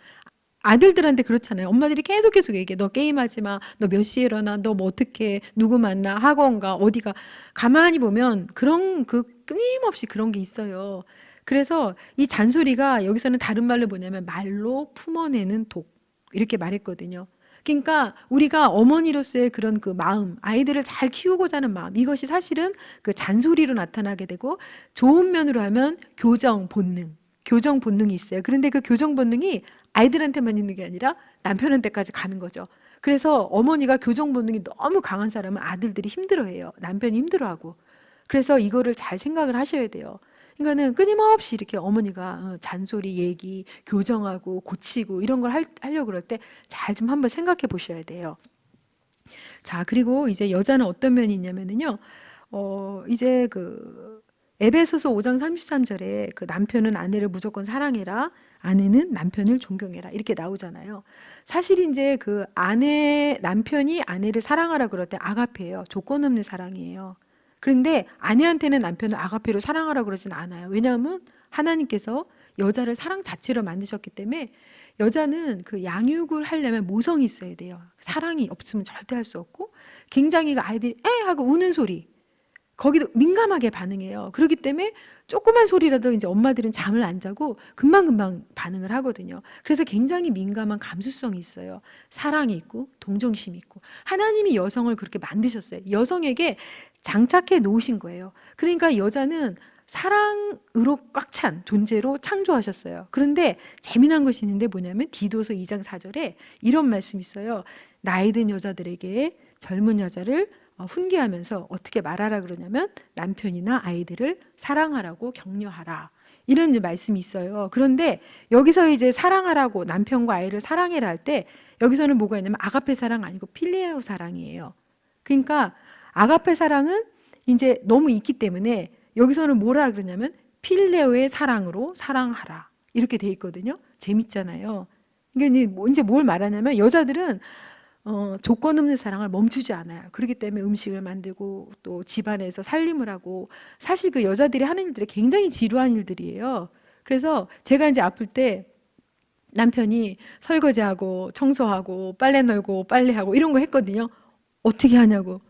아들들한테 그렇잖아요. 엄마들이 계속 얘기해. 너 게임하지 마. 너 몇 시에 일어나. 너 뭐 어떻게 해. 누구 만나. 학원 가. 어디가. 가만히 보면 그런 끊임없이 그런 게 있어요. 그래서 이 잔소리가 여기서는 다른 말로 뭐냐면 말로 품어내는 독. 이렇게 말했거든요. 그러니까 우리가 어머니로서의 그런 그 마음, 아이들을 잘 키우고자 하는 마음, 이것이 사실은 그 잔소리로 나타나게 되고 좋은 면으로 하면 교정 본능, 교정 본능이 있어요. 그런데 그 교정 본능이 아이들한테만 있는 게 아니라 남편한테까지 가는 거죠. 그래서 어머니가 교정 본능이 너무 강한 사람은 아들들이 힘들어해요. 남편이 힘들어하고. 그래서 이거를 잘 생각을 하셔야 돼요. 그러니까는 끊임없이 이렇게 어머니가 잔소리, 얘기, 교정하고 고치고 이런 걸 하려고 그럴 때 잘 좀 한번 생각해 보셔야 돼요. 자, 그리고 이제 여자는 어떤 면이 있냐면은요. 이제 그 에베소서 5장 33절에 그 남편은 아내를 무조건 사랑해라. 아내는 남편을 존경해라. 이렇게 나오잖아요. 사실 이제 그 남편이 아내를 사랑하라 그럴 때 아가페예요. 조건 없는 사랑이에요. 그런데 아내한테는 남편을 아가페로 사랑하라 그러진 않아요. 왜냐하면 하나님께서 여자를 사랑 자체로 만드셨기 때문에 여자는 그 양육을 하려면 모성이 있어야 돼요. 사랑이 없으면 절대 할 수 없고 굉장히 그 아이들이 에 하고 우는 소리 거기도 민감하게 반응해요. 그렇기 때문에 조그만 소리라도 이제 엄마들은 잠을 안 자고 금방금방 반응을 하거든요. 그래서 굉장히 민감한 감수성이 있어요. 사랑이 있고 동정심이 있고 하나님이 여성을 그렇게 만드셨어요. 여성에게 장착해 놓으신 거예요. 그러니까 여자는 사랑으로 꽉 찬 존재로 창조하셨어요. 그런데 재미난 것이 있는데 뭐냐면 디도서 2장 4절에 이런 말씀이 있어요. 나이 든 여자들에게 젊은 여자를 훈계하면서 어떻게 말하라 그러냐면 남편이나 아이들을 사랑하라고 격려하라. 이런 이제 말씀이 있어요. 그런데 여기서 이제 사랑하라고 남편과 아이를 사랑해라 할 때 여기서는 뭐가 있냐면 아가페 사랑 아니고 필레오 사랑이에요. 그러니까 아가페 사랑은 이제 너무 있기 때문에 여기서는 뭐라 그러냐면 필레오의 사랑으로 사랑하라. 이렇게 돼 있거든요. 재밌잖아요. 이게 이제 뭘 말하냐면 여자들은 조건 없는 사랑을 멈추지 않아요. 그렇기 때문에 음식을 만들고 또 집안에서 살림을 하고 사실 그 여자들이 하는 일들이 굉장히 지루한 일들이에요. 그래서 제가 이제 아플 때 남편이 설거지하고 청소하고 빨래 널고 빨래하고 이런 거 했거든요. 어떻게 하냐고.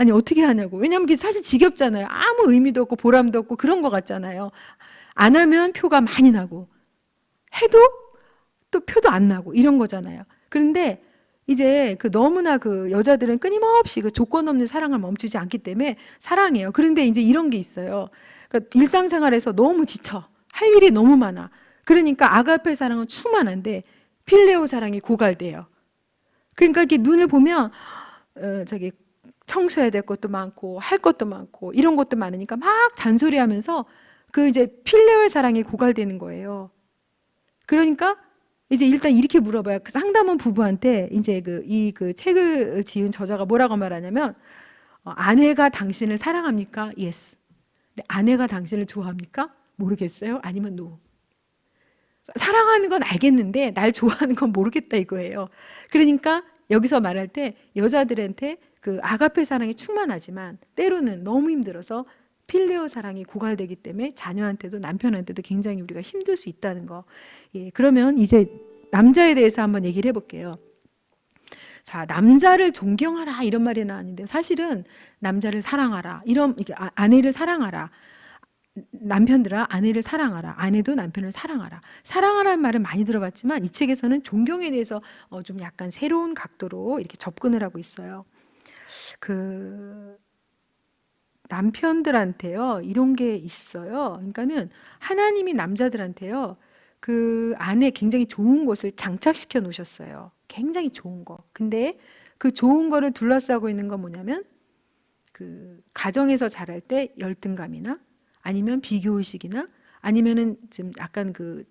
아니 어떻게 하냐고. 왜냐하면 그게 사실 지겹잖아요. 아무 의미도 없고 보람도 없고 그런 거 같잖아요. 안 하면 표가 많이 나고 해도 또 표도 안 나고 이런 거잖아요. 그런데 이제 그 너무나 그 여자들은 끊임없이 그 조건 없는 사랑을 멈추지 않기 때문에 사랑해요. 그런데 이제 이런 게 있어요. 그러니까 일상생활에서 너무 지쳐. 할 일이 너무 많아. 그러니까 아가페 사랑은 충만한데 필레오 사랑이 고갈돼요. 그러니까 이렇게 눈을 보면 저기 청소해야 될 것도 많고 할 것도 많고 이런 것도 많으니까 막 잔소리하면서 그 이제 필레오의 사랑이 고갈되는 거예요. 그러니까 이제 일단 이렇게 물어봐요. 그 상담원 부부한테 이제 그 책을 지은 저자가 뭐라고 말하냐면 아내가 당신을 사랑합니까? Yes. 근데 아내가 당신을 좋아합니까? 모르겠어요. 아니면 No. 사랑하는 건 알겠는데 날 좋아하는 건 모르겠다 이거예요. 그러니까 여기서 말할 때 여자들한테 그 아가페 사랑이 충만하지만 때로는 너무 힘들어서 필레오 사랑이 고갈되기 때문에 자녀한테도 남편한테도 굉장히 우리가 힘들 수 있다는 거. 예, 그러면 이제 남자에 대해서 한번 얘기를 해볼게요. 자, 남자를 존경하라 이런 말이 나왔는데 사실은 남자를 사랑하라 이런 이게 아내를 사랑하라. 남편들아 아내를 사랑하라. 아내도 남편을 사랑하라. 사랑하라는 말을 많이 들어봤지만 이 책에서는 존경에 대해서 좀 약간 새로운 각도로 이렇게 접근을 하고 있어요. 그 남편들한테요 이런 게 있어요. 그러니까는 하나님이 남자들한테요 그 안에 굉장히 좋은 것을 장착시켜 놓으셨어요. 굉장히 좋은 거. 근데 그 좋은 거를 둘러싸고 있는 건 뭐냐면 그 가정에서 자랄 때 열등감이나 아니면 비교의식이나 아니면은 좀 약간 그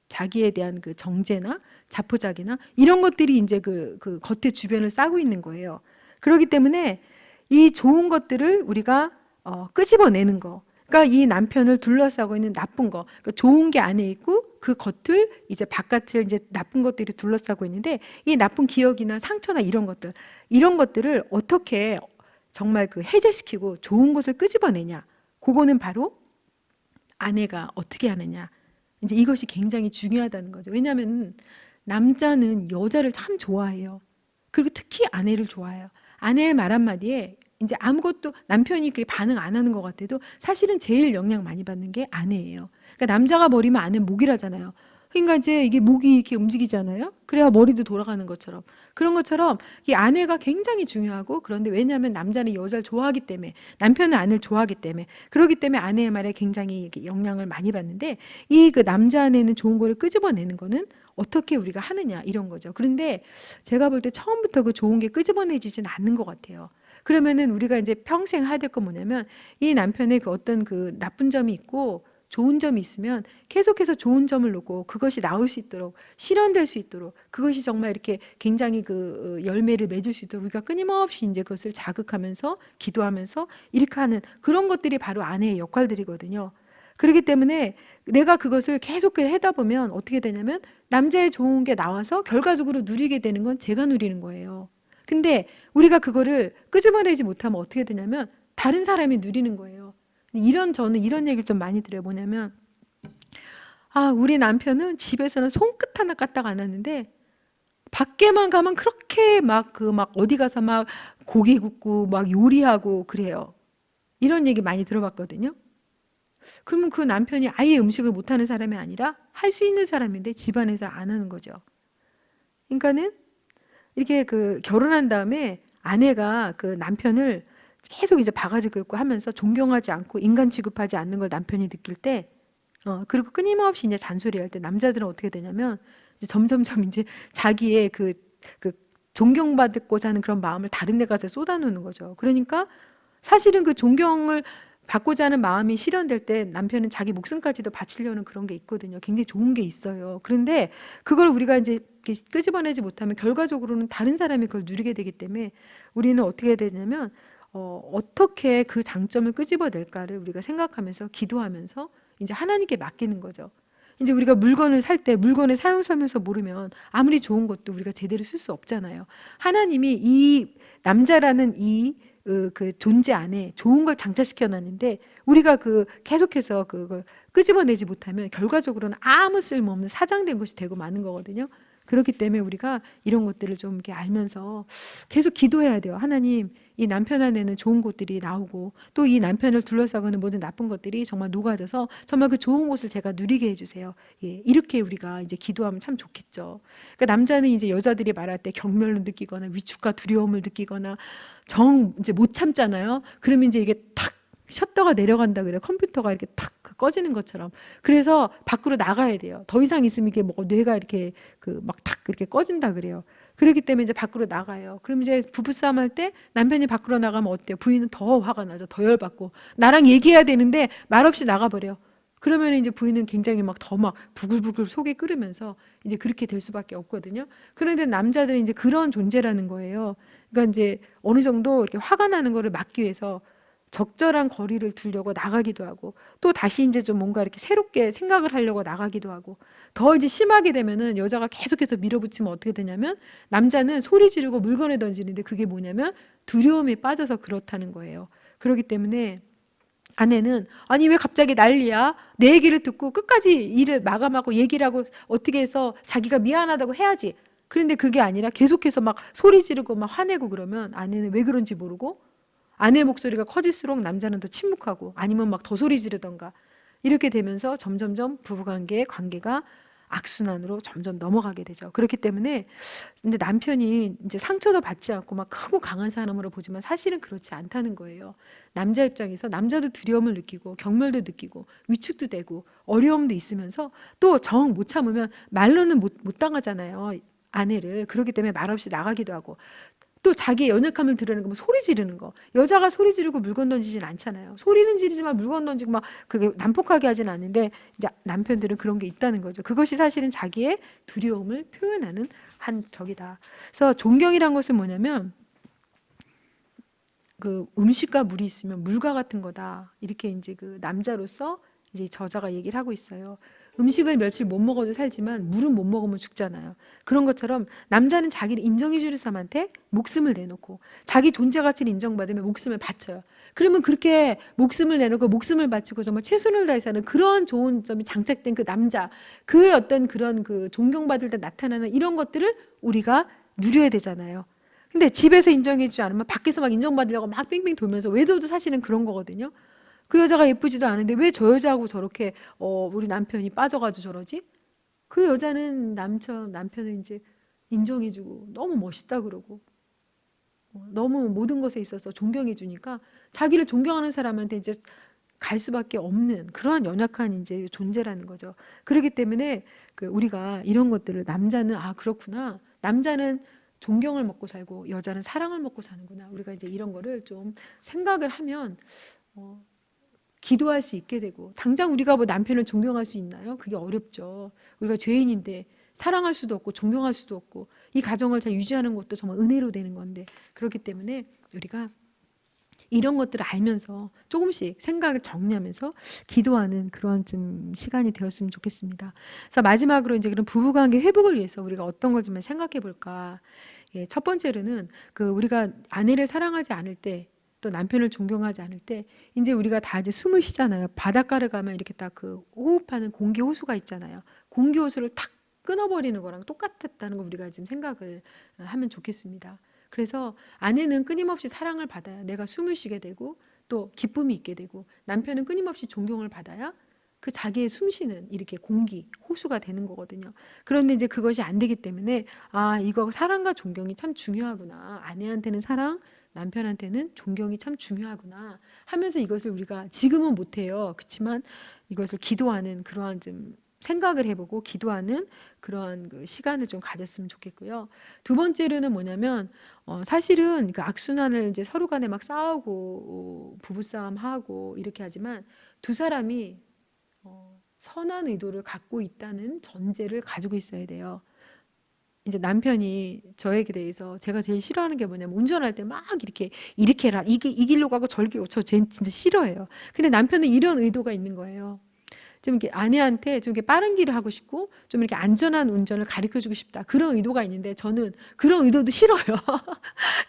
자기에 대한 그 정죄나 자포자기나 이런 것들이 이제 그 겉에 주변을 싸고 있는 거예요. 그렇기 때문에 이 좋은 것들을 우리가 끄집어내는 거. 그러니까 이 남편을 둘러싸고 있는 나쁜 거, 그러니까 좋은 게 안에 있고 그 겉을 이제 바깥을 이제 나쁜 것들이 둘러싸고 있는데 이 나쁜 기억이나 상처나 이런 것들을 어떻게 정말 그 해제시키고 좋은 것을 끄집어내냐. 그거는 바로 아내가 어떻게 하느냐. 이제 이것이 굉장히 중요하다는 거죠. 왜냐하면 남자는 여자를 참 좋아해요. 그리고 특히 아내를 좋아해요. 아내의 말 한마디에 이제 아무것도 남편이 그게 반응 안 하는 것 같아도 사실은 제일 영향 많이 받는 게 아내예요. 그러니까 남자가 버리면 아내는 목이라잖아요. 그러니까 이제 이게 목이 이렇게 움직이잖아요. 그래야 머리도 돌아가는 것처럼. 그런 것처럼 이 아내가 굉장히 중요하고 그런데 왜냐하면 남자는 여자를 좋아하기 때문에 남편은 아내를 좋아하기 때문에 그렇기 때문에 아내의 말에 굉장히 이렇게 영향을 많이 받는데 이 그 남자 아내는 좋은 거를 끄집어내는 거는 어떻게 우리가 하느냐 이런 거죠. 그런데 제가 볼 때 처음부터 그 좋은 게 끄집어내지진 않는 것 같아요. 그러면은 우리가 이제 평생 해야 될 건 뭐냐면 이 남편의 그 어떤 그 나쁜 점이 있고 좋은 점이 있으면 계속해서 좋은 점을 놓고 그것이 나올 수 있도록 실현될 수 있도록 그것이 정말 이렇게 굉장히 그 열매를 맺을 수 있도록 우리가 끊임없이 이제 그것을 자극하면서 기도하면서 이렇게 하는 그런 것들이 바로 아내의 역할들이거든요. 그렇기 때문에 내가 그것을 계속 하다 보면 어떻게 되냐면 남자의 좋은 게 나와서 결과적으로 누리게 되는 건 제가 누리는 거예요. 근데 우리가 그거를 끄집어내지 못하면 어떻게 되냐면 다른 사람이 누리는 거예요. 저는 이런 얘기를 좀 많이 드려요. 뭐냐면, 우리 남편은 집에서는 손끝 하나 까딱 안 하는데, 밖에만 가면 그렇게 막 어디 가서 막 고기 굽고 막 요리하고 그래요. 이런 얘기 많이 들어봤거든요. 그러면 그 남편이 아예 음식을 못하는 사람이 아니라 할 수 있는 사람인데 집안에서 안 하는 거죠. 그러니까는 이렇게 그 결혼한 다음에 아내가 그 남편을 계속 이제 바가지 긁고 하면서 존경하지 않고 인간 취급하지 않는 걸 남편이 느낄 때, 그리고 끊임없이 이제 잔소리할 때 남자들은 어떻게 되냐면 이제 점점점 이제 자기의 그 존경받고자 하는 그런 마음을 다른 데 가서 쏟아놓는 거죠. 그러니까 사실은 그 존경을 받고자 하는 마음이 실현될 때 남편은 자기 목숨까지도 바치려는 그런 게 있거든요. 굉장히 좋은 게 있어요. 그런데 그걸 우리가 이제 이렇게 끄집어내지 못하면 결과적으로는 다른 사람이 그걸 누리게 되기 때문에 우리는 어떻게 해야 되냐면 어떻게 그 장점을 끄집어낼까를 우리가 생각하면서 기도하면서 이제 하나님께 맡기는 거죠. 이제 우리가 물건을 살 때 물건의 사용 설명서 모르면 아무리 좋은 것도 우리가 제대로 쓸 수 없잖아요. 하나님이 이 남자라는 그 존재 안에 좋은 걸 장착시켜 놨는데 우리가 그 계속해서 그걸 끄집어내지 못하면 결과적으로는 아무 쓸모없는 사장된 것이 되고 마는 거거든요. 그렇기 때문에 우리가 이런 것들을 좀 이렇게 알면서 계속 기도해야 돼요. 하나님, 이 남편 안에는 좋은 것들이 나오고 또 이 남편을 둘러싸고 있는 모든 나쁜 것들이 정말 녹아져서 정말 그 좋은 것을 제가 누리게 해주세요. 예, 이렇게 우리가 이제 기도하면 참 좋겠죠. 그러니까 남자는 이제 여자들이 말할 때 경멸을 느끼거나 위축과 두려움을 느끼거나 이제 못 참잖아요. 그러면 이제 이게 탁 셔터가 내려간다 그래요. 컴퓨터가 이렇게 탁 꺼지는 것처럼. 그래서 밖으로 나가야 돼요. 더 이상 있으면 이게 뭐 뇌가 이렇게 그 막 탁 이렇게 꺼진다 그래요. 그렇기 때문에 이제 밖으로 나가요. 그럼 이제 부부싸움 할 때 남편이 밖으로 나가면 어때요? 부인은 더 화가 나죠. 더 열받고. 나랑 얘기해야 되는데 말없이 나가버려. 그러면 이제 부인은 굉장히 막 더 막 부글부글 속이 끓으면서 이제 그렇게 될 수밖에 없거든요. 그런데 남자들은 이제 그런 존재라는 거예요. 그러니까 이제 어느 정도 이렇게 화가 나는 거를 막기 위해서 적절한 거리를 두려고 나가기도 하고 또 다시 이제 좀 뭔가 이렇게 새롭게 생각을 하려고 나가기도 하고 더 이제 심하게 되면은 여자가 계속해서 밀어붙이면 어떻게 되냐면 남자는 소리 지르고 물건을 던지는데 그게 뭐냐면 두려움에 빠져서 그렇다는 거예요. 그렇기 때문에 아내는 아니 왜 갑자기 난리야? 내 얘기를 듣고 끝까지 일을 마감하고 얘기를 하고 어떻게 해서 자기가 미안하다고 해야지. 그런데 그게 아니라 계속해서 막 소리 지르고 막 화내고 그러면 아내는 왜 그런지 모르고 아내 목소리가 커질수록 남자는 더 침묵하고 아니면 막 더 소리 지르던가 이렇게 되면서 점점점 부부관계의 관계가 악순환으로 점점 넘어가게 되죠. 그렇기 때문에 근데 남편이 이제 상처도 받지 않고 막 크고 강한 사람으로 보지만 사실은 그렇지 않다는 거예요. 남자 입장에서 남자도 두려움을 느끼고 경멸도 느끼고 위축도 되고 어려움도 있으면서 또 정 못 참으면 말로는 못 당하잖아요. 아내를. 그렇기 때문에 말없이 나가기도 하고 또 자기의 연약함을 드러내는 거, 뭐 소리 지르는 거. 여자가 소리 지르고 물건 던지진 않잖아요. 소리는 지르지만 물건 던지고 막 그게 난폭하게 하진 않는데 이제 남편들은 그런 게 있다는 거죠. 그것이 사실은 자기의 두려움을 표현하는 한 적이다. 그래서 존경이란 것은 뭐냐면 그 음식과 물이 있으면 물과 같은 거다. 이렇게 이제 그 남자로서 이제 저자가 얘기를 하고 있어요. 음식을 며칠 못 먹어도 살지만 물은 못 먹으면 죽잖아요. 그런 것처럼 남자는 자기를 인정해 주는 사람한테 목숨을 내놓고 자기 존재 가치를 인정받으면 목숨을 바쳐요. 그러면 그렇게 목숨을 내놓고 목숨을 바치고 정말 최선을 다해서 하는 그런 좋은 점이 장착된 그 남자, 그 어떤 그런 그 존경받을 때 나타나는 이런 것들을 우리가 누려야 되잖아요. 근데 집에서 인정해주지 않으면 밖에서 막 인정받으려고 막 뺑뺑 돌면서 외도도 사실은 그런 거거든요. 그 여자가 예쁘지도 않은데 왜 저 여자하고 저렇게 우리 남편이 빠져가지고 저러지? 그 여자는 남편을 이제 인정해주고 너무 멋있다 그러고 너무 모든 것에 있어서 존경해주니까 자기를 존경하는 사람한테 이제 갈 수밖에 없는 그러한 연약한 이제 존재라는 거죠. 그렇기 때문에 우리가 이런 것들을 남자는 그렇구나. 남자는 존경을 먹고 살고 여자는 사랑을 먹고 사는구나. 우리가 이제 이런 거를 좀 생각을 하면 어, 기도할 수 있게 되고 당장 우리가 뭐 남편을 존경할 수 있나요? 그게 어렵죠. 우리가 죄인인데 사랑할 수도 없고 존경할 수도 없고 이 가정을 잘 유지하는 것도 정말 은혜로 되는 건데 그렇기 때문에 우리가 이런 것들을 알면서 조금씩 생각을 정리하면서 기도하는 그런 좀 시간이 되었으면 좋겠습니다. 그래서 마지막으로 이제 그런 부부관계 회복을 위해서 우리가 어떤 걸 좀 생각해 볼까? 예, 첫 번째로는 우리가 아내를 사랑하지 않을 때 또 남편을 존경하지 않을 때 이제 우리가 다 이제 숨을 쉬잖아요. 바닷가를 가면 이렇게 딱 호흡하는 공기 호수가 있잖아요. 공기 호수를 탁 끊어버리는 거랑 똑같았다는 거 우리가 지금 생각을 하면 좋겠습니다. 그래서 아내는 끊임없이 사랑을 받아야 내가 숨을 쉬게 되고 또 기쁨이 있게 되고 남편은 끊임없이 존경을 받아야 그 자기의 숨쉬는 이렇게 공기, 호수가 되는 거거든요. 그런데 이제 그것이 안 되기 때문에 이거 사랑과 존경이 참 중요하구나. 아내한테는 사랑, 남편한테는 존경이 참 중요하구나 하면서 이것을 우리가 지금은 못해요. 그렇지만 이것을 기도하는 그러한 좀 생각을 해보고 기도하는 그러한 시간을 좀 가졌으면 좋겠고요. 두 번째로는 뭐냐면 사실은 그 악순환을 이제 서로 간에 막 싸우고 부부싸움 하고 이렇게 하지만 두 사람이 선한 의도를 갖고 있다는 전제를 가지고 있어야 돼요. 이제 남편이 저에게 대해서 제가 제일 싫어하는 게 뭐냐면 운전할 때 막 이렇게 해라 이 길로 가고 저렇게 저 진짜 싫어해요. 근데 남편은 이런 의도가 있는 거예요. 좀 이렇게 아내한테 좀 이렇게 빠른 길을 하고 싶고 좀 이렇게 안전한 운전을 가르쳐 주고 싶다. 그런 의도가 있는데 저는 그런 의도도 싫어요.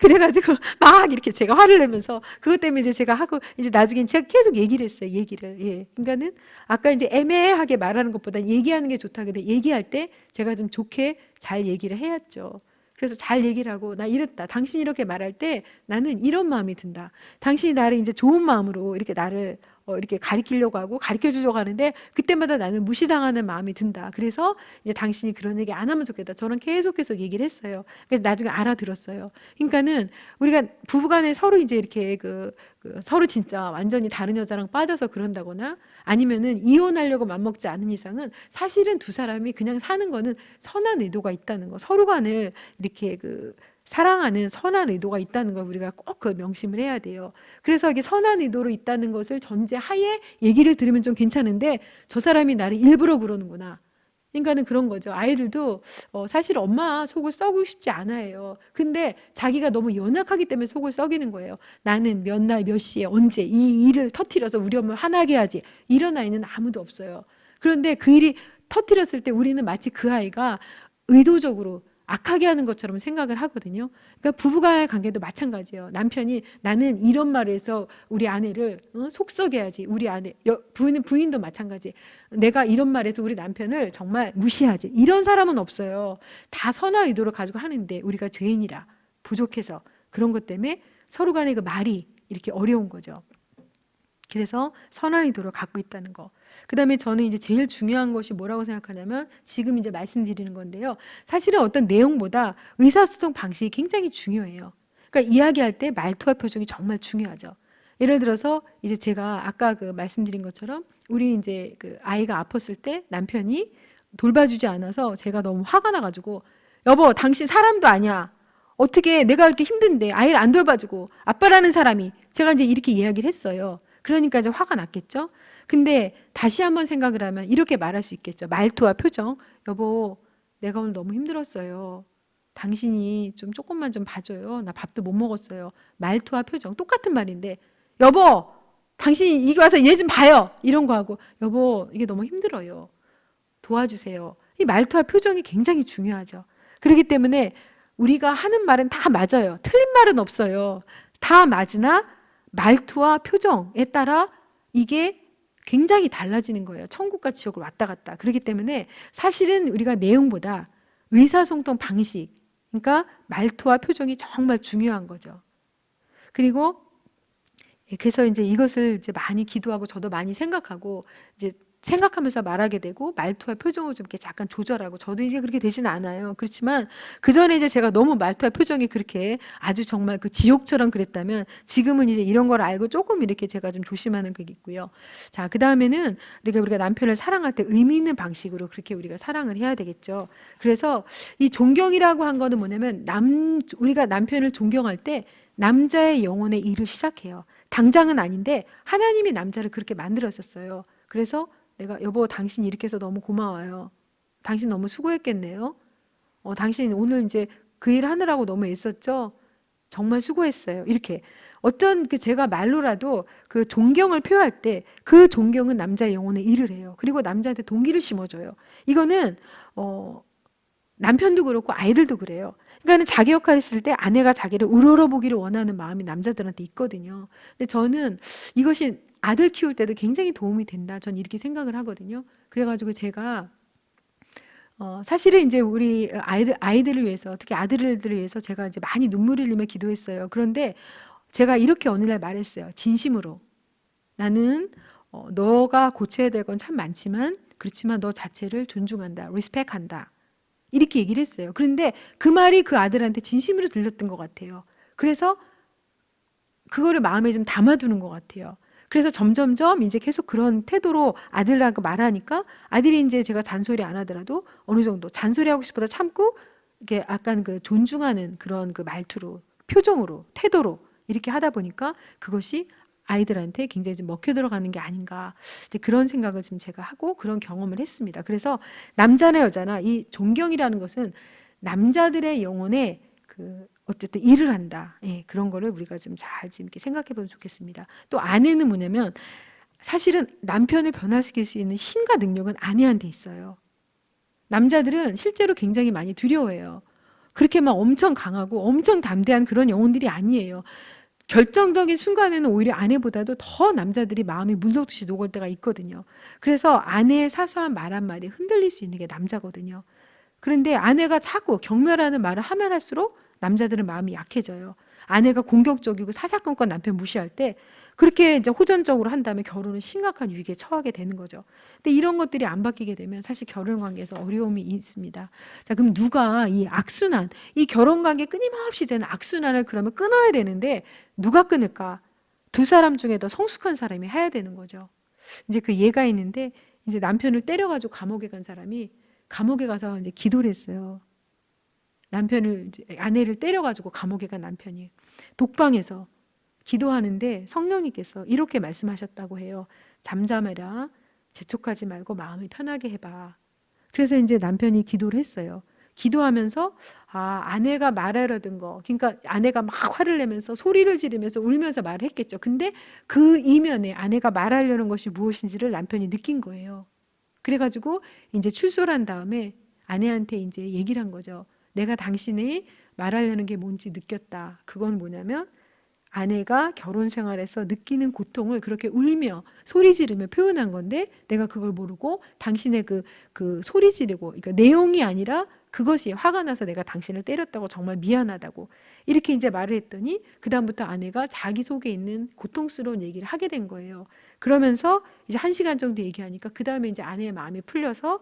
그래가지고 막 이렇게 제가 화를 내면서 그것 때문에 이제 제가 하고 이제 나중엔 제가 계속 얘기를 했어요. 얘기를. 예. 그러니까는 아까 이제 애매하게 말하는 것보다 얘기하는 게 좋다. 근데 얘기할 때 제가 좀 좋게 잘 얘기를 해야죠. 그래서 잘 얘기를 하고 나 이랬다. 당신이 이렇게 말할 때 나는 이런 마음이 든다. 당신이 나를 이제 좋은 마음으로 이렇게 나를 이렇게 가르치려고 하고 가르쳐 주려고 하는데 그때마다 나는 무시당하는 마음이 든다. 그래서 이제 당신이 그런 얘기 안 하면 좋겠다. 저는 계속 얘기를 했어요. 그래서 나중에 알아들었어요. 그러니까는 우리가 부부간에 서로 이제 이렇게 서로 진짜 완전히 다른 여자랑 빠져서 그런다거나 아니면은 이혼하려고 맘먹지 않은 이상은 사실은 두 사람이 그냥 사는 거는 선한 의도가 있다는 거. 서로 간을 이렇게 사랑하는 선한 의도가 있다는 걸 우리가 꼭 명심을 해야 돼요. 그래서 이게 선한 의도로 있다는 것을 전제하에 얘기를 들으면 좀 괜찮은데 저 사람이 나를 일부러 그러는구나. 그러니까는 그런 거죠. 아이들도 사실 엄마 속을 썩이고 싶지 않아요. 근데 자기가 너무 연약하기 때문에 속을 썩이는 거예요. 나는 몇 날 몇 시에 언제 이 일을 터뜨려서 우리 엄마를 화나게 하지. 이런 아이는 아무도 없어요. 그런데 그 일이 터뜨렸을 때 우리는 마치 그 아이가 의도적으로 악하게 하는 것처럼 생각을 하거든요. 그러니까 부부간의 관계도 마찬가지예요. 남편이 나는 이런 말을 해서 우리 아내를 속썩여야지. 우리 아내 부인도 마찬가지. 내가 이런 말해서 우리 남편을 정말 무시하지. 이런 사람은 없어요. 다 선한 의도를 가지고 하는데 우리가 죄인이라 부족해서 그런 것 때문에 서로 간의 그 말이 이렇게 어려운 거죠. 그래서 선한 의도를 갖고 있다는 거. 그 다음에 저는 이제 제일 중요한 것이 뭐라고 생각하냐면 지금 이제 말씀드리는 건데요. 사실은 어떤 내용보다 의사소통 방식이 굉장히 중요해요. 그러니까 이야기할 때 말투와 표정이 정말 중요하죠. 예를 들어서 이제 제가 아까 말씀드린 것처럼 우리 이제 아이가 아팠을 때 남편이 돌봐주지 않아서 제가 너무 화가 나가지고 여보, 당신 사람도 아니야. 어떻게 내가 이렇게 힘든데 아이를 안 돌봐주고 아빠라는 사람이 제가 이제 이렇게 이야기를 했어요. 그러니까 이제 화가 났겠죠. 근데 다시 한번 생각을 하면 이렇게 말할 수 있겠죠. 말투와 표정. 여보, 내가 오늘 너무 힘들었어요. 당신이 좀 조금만 좀 봐줘요. 나 밥도 못 먹었어요. 말투와 표정 똑같은 말인데 여보, 당신이 이기 와서 얘 좀 봐요. 이런 거 하고 여보, 이게 너무 힘들어요. 도와주세요. 이 말투와 표정이 굉장히 중요하죠. 그렇기 때문에 우리가 하는 말은 다 맞아요. 틀린 말은 없어요. 다 맞으나 말투와 표정에 따라 이게 굉장히 달라지는 거예요. 천국과 지옥을 왔다 갔다. 그렇기 때문에 사실은 우리가 내용보다 의사소통 방식, 그러니까 말투와 표정이 정말 중요한 거죠. 그리고 그래서 이제 이것을 이제 많이 기도하고 저도 많이 생각하고 이제 생각하면서 말하게 되고 말투와 표정을 좀 이렇게 약간 조절하고 저도 이제 그렇게 되지는 않아요. 그렇지만 그 전에 이제 제가 너무 말투와 표정이 그렇게 아주 정말 그 지옥처럼 그랬다면 지금은 이제 이런 걸 알고 조금 이렇게 제가 좀 조심하는 그게 있고요. 자, 그 다음에는 우리가 남편을 사랑할 때 의미 있는 방식으로 그렇게 우리가 사랑을 해야 되겠죠. 그래서 이 존경이라고 한 거는 뭐냐면 우리가 남편을 존경할 때 남자의 영혼의 일을 시작해요. 당장은 아닌데 하나님이 남자를 그렇게 만들었었어요. 그래서 내가 여보 당신 이렇게 해서 너무 고마워요. 당신 너무 수고했겠네요. 당신 오늘 이제 그 일 하느라고 너무 애썼죠? 정말 수고했어요. 이렇게 어떤 그 제가 말로라도 그 존경을 표할 때 그 존경은 남자의 영혼에 일을 해요. 그리고 남자한테 동기를 심어줘요. 이거는 남편도 그렇고 아이들도 그래요. 그러니까 자기 역할을 했을 때 아내가 자기를 우러러보기를 원하는 마음이 남자들한테 있거든요. 근데 저는 이것이 아들 키울 때도 굉장히 도움이 된다. 전 이렇게 생각을 하거든요. 그래가지고 제가 사실은 이제 우리 아이들을 위해서 특히 아들들을 위해서 제가 이제 많이 눈물을 흘리며 기도했어요. 그런데 제가 이렇게 어느 날 말했어요. 진심으로 나는 너가 고쳐야 될 건 참 많지만 그렇지만 너 자체를 존중한다, 리스펙한다. 이렇게 얘기를 했어요. 그런데 그 말이 그 아들한테 진심으로 들렸던 것 같아요. 그래서 그거를 마음에 좀 담아두는 것 같아요. 그래서 점점점 이제 계속 그런 태도로 아들하고 말하니까 아들이 이제 제가 잔소리 안 하더라도 어느 정도 잔소리하고 싶어도 참고 이게 약간 그 존중하는 그런 그 말투로, 표정으로, 태도로 이렇게 하다 보니까 그것이 아이들한테 굉장히 좀 먹혀 들어가는 게 아닌가 이제 그런 생각을 지금 제가 하고 그런 경험을 했습니다. 그래서 남자나 여자나 이 존경이라는 것은 남자들의 영혼에 그 어쨌든 일을 한다. 예, 그런 거를 우리가 좀 잘 이렇게 생각해 보면 좋겠습니다. 또 아내는 뭐냐면 사실은 남편을 변화시킬 수 있는 힘과 능력은 아내한테 있어요. 남자들은 실제로 굉장히 많이 두려워해요. 그렇게 막 엄청 강하고 엄청 담대한 그런 영혼들이 아니에요. 결정적인 순간에는 오히려 아내보다도 더 남자들이 마음이 물녹듯이 녹을 때가 있거든요. 그래서 아내의 사소한 말 한마디에 흔들릴 수 있는 게 남자거든요. 그런데 아내가 자꾸 경멸하는 말을 하면 할수록 남자들은 마음이 약해져요. 아내가 공격적이고 사사건건 남편 무시할 때 그렇게 이제 호전적으로 한다면 결혼은 심각한 위기에 처하게 되는 거죠. 근데 이런 것들이 안 바뀌게 되면 사실 결혼 관계에서 어려움이 있습니다. 자, 그럼 누가 이 악순환, 이 결혼 관계 끊임없이 되는 악순환을 그러면 끊어야 되는데 누가 끊을까? 두 사람 중에 더 성숙한 사람이 해야 되는 거죠. 이제 그 예가 있는데 이제 남편을 때려가지고 감옥에 간 사람이 감옥에 가서 이제 기도를 했어요. 남편을 이제 아내를 때려가지고 감옥에 간 남편이 독방에서 기도하는데 성령님께서 이렇게 말씀하셨다고 해요. 잠잠해라. 재촉하지 말고 마음을 편하게 해봐. 그래서 이제 남편이 기도를 했어요. 기도하면서 아내가 말하려던 거, 그러니까 아내가 막 화를 내면서 소리를 지르면서 울면서 말을 했겠죠. 근데 그 이면에 아내가 말하려는 것이 무엇인지를 남편이 느낀 거예요. 그래가지고 이제 출소를 한 다음에 아내한테 이제 얘기를 한 거죠. 내가 당신이 말하려는 게 뭔지 느꼈다. 그건 뭐냐면 아내가 결혼 생활에서 느끼는 고통을 그렇게 울며 소리 지르며 표현한 건데 내가 그걸 모르고 당신의 그 소리 지르고 그러니까 내용이 아니라 그것이 화가 나서 내가 당신을 때렸다고 정말 미안하다고 이렇게 이제 말을 했더니 그다음부터 아내가 자기 속에 있는 고통스러운 얘기를 하게 된 거예요. 그러면서 이제 1시간 정도 얘기하니까 그다음에 이제 아내의 마음이 풀려서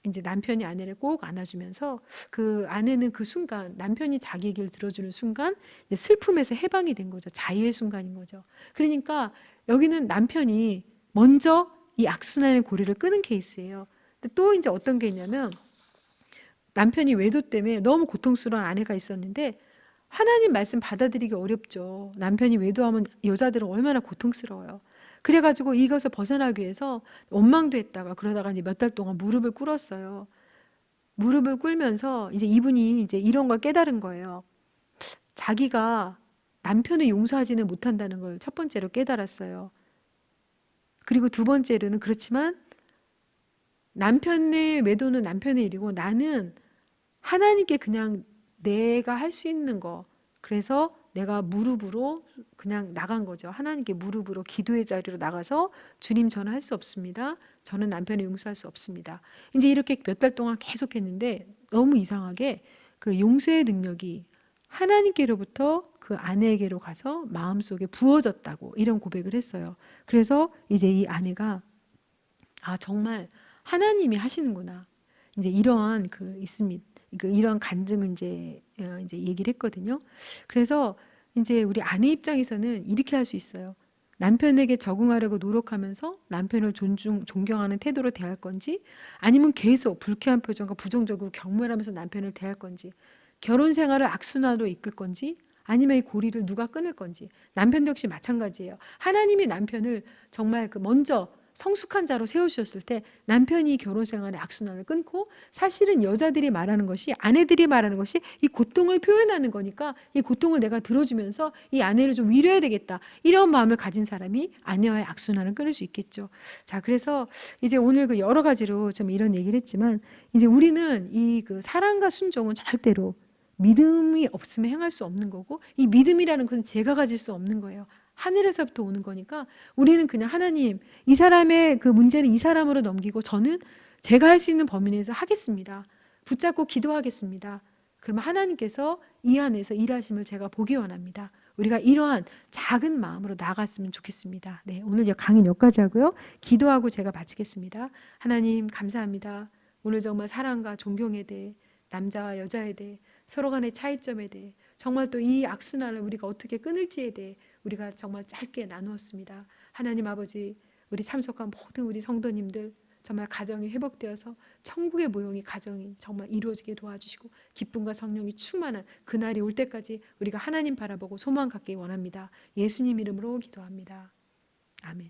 이제 남편이 아내를 꼭 안아주면서 그 아내는 그 순간 남편이 자기 얘기를 들어주는 순간 이제 슬픔에서 해방이 된 거죠. 자유의 순간인 거죠. 그러니까 여기는 남편이 먼저 이 악순환의 고리를 끄는 케이스예요. 근데 또 이제 어떤 게 있냐면 남편이 외도 때문에 너무 고통스러운 아내가 있었는데 하나님 말씀 받아들이기 어렵죠. 남편이 외도하면 여자들은 얼마나 고통스러워요. 그래가지고 이것을 벗어나기 위해서 원망도 했다가 그러다가 이제 몇 달 동안 무릎을 꿇었어요. 무릎을 꿇으면서 이제 이분이 이제 이런 걸 깨달은 거예요. 자기가 남편을 용서하지는 못한다는 걸 첫 번째로 깨달았어요. 그리고 두 번째로는 그렇지만 남편의 외도는 남편의 일이고 나는 하나님께 그냥 내가 할 수 있는 거. 그래서 내가 무릎으로 그냥 나간 거죠. 하나님께 무릎으로 기도의 자리로 나가서 주님 저는 할 수 없습니다. 저는 남편을 용서할 수 없습니다. 이제 이렇게 몇 달 동안 계속 했는데 너무 이상하게 그 용서의 능력이 하나님께로부터 그 아내에게로 가서 마음속에 부어졌다고 이런 고백을 했어요. 그래서 이제 이 아내가 아, 정말 하나님이 하시는구나. 이제 이러한 그 있습니다. 이런 간증을 이제 얘기를 했거든요. 그래서 이제 우리 아내 입장에서는 이렇게 할 수 있어요. 남편에게 적응하려고 노력하면서 남편을 존경하는 태도로 대할 건지, 아니면 계속 불쾌한 표정과 부정적으로 경멸하면서 남편을 대할 건지, 결혼 생활을 악순환으로 이끌 건지, 아니면 이 고리를 누가 끊을 건지. 남편도 역시 마찬가지예요. 하나님이 남편을 정말 그 먼저 성숙한 자로 세우셨을 때 남편이 결혼 생활의 악순환을 끊고, 사실은 여자들이 말하는 것이, 아내들이 말하는 것이 이 고통을 표현하는 거니까 이 고통을 내가 들어주면서 이 아내를 좀 위로해야 되겠다, 이런 마음을 가진 사람이 아내와의 악순환을 끊을 수 있겠죠. 자, 그래서 이제 오늘 그 여러 가지로 좀 이런 얘기를 했지만, 이제 우리는 이 그 사랑과 순종은 절대로 믿음이 없으면 행할 수 없는 거고, 이 믿음이라는 것은 제가 가질 수 없는 거예요. 하늘에서부터 오는 거니까 우리는 그냥 하나님, 이 사람의 그 문제를 이 사람으로 넘기고 저는 제가 할 수 있는 범위 내에서 하겠습니다. 붙잡고 기도하겠습니다. 그러면 하나님께서 이 안에서 일하심을 제가 보기 원합니다. 우리가 이러한 작은 마음으로 나아갔으면 좋겠습니다. 네, 오늘 강의 여기까지 하고요. 기도하고 제가 마치겠습니다. 하나님 감사합니다. 오늘 정말 사랑과 존경에 대해, 남자와 여자에 대해, 서로 간의 차이점에 대해, 정말 또 이 악순환을 우리가 어떻게 끊을지에 대해 우리가 정말 짧게 나누었습니다. 하나님 아버지, 우리 참석한 모든 우리 성도님들 정말 가정이 회복되어서 천국의 모형이 가정이 정말 이루어지게 도와주시고, 기쁨과 성령이 충만한 그날이 올 때까지 우리가 하나님 바라보고 소망 갖기 원합니다. 예수님 이름으로 기도합니다. 아멘.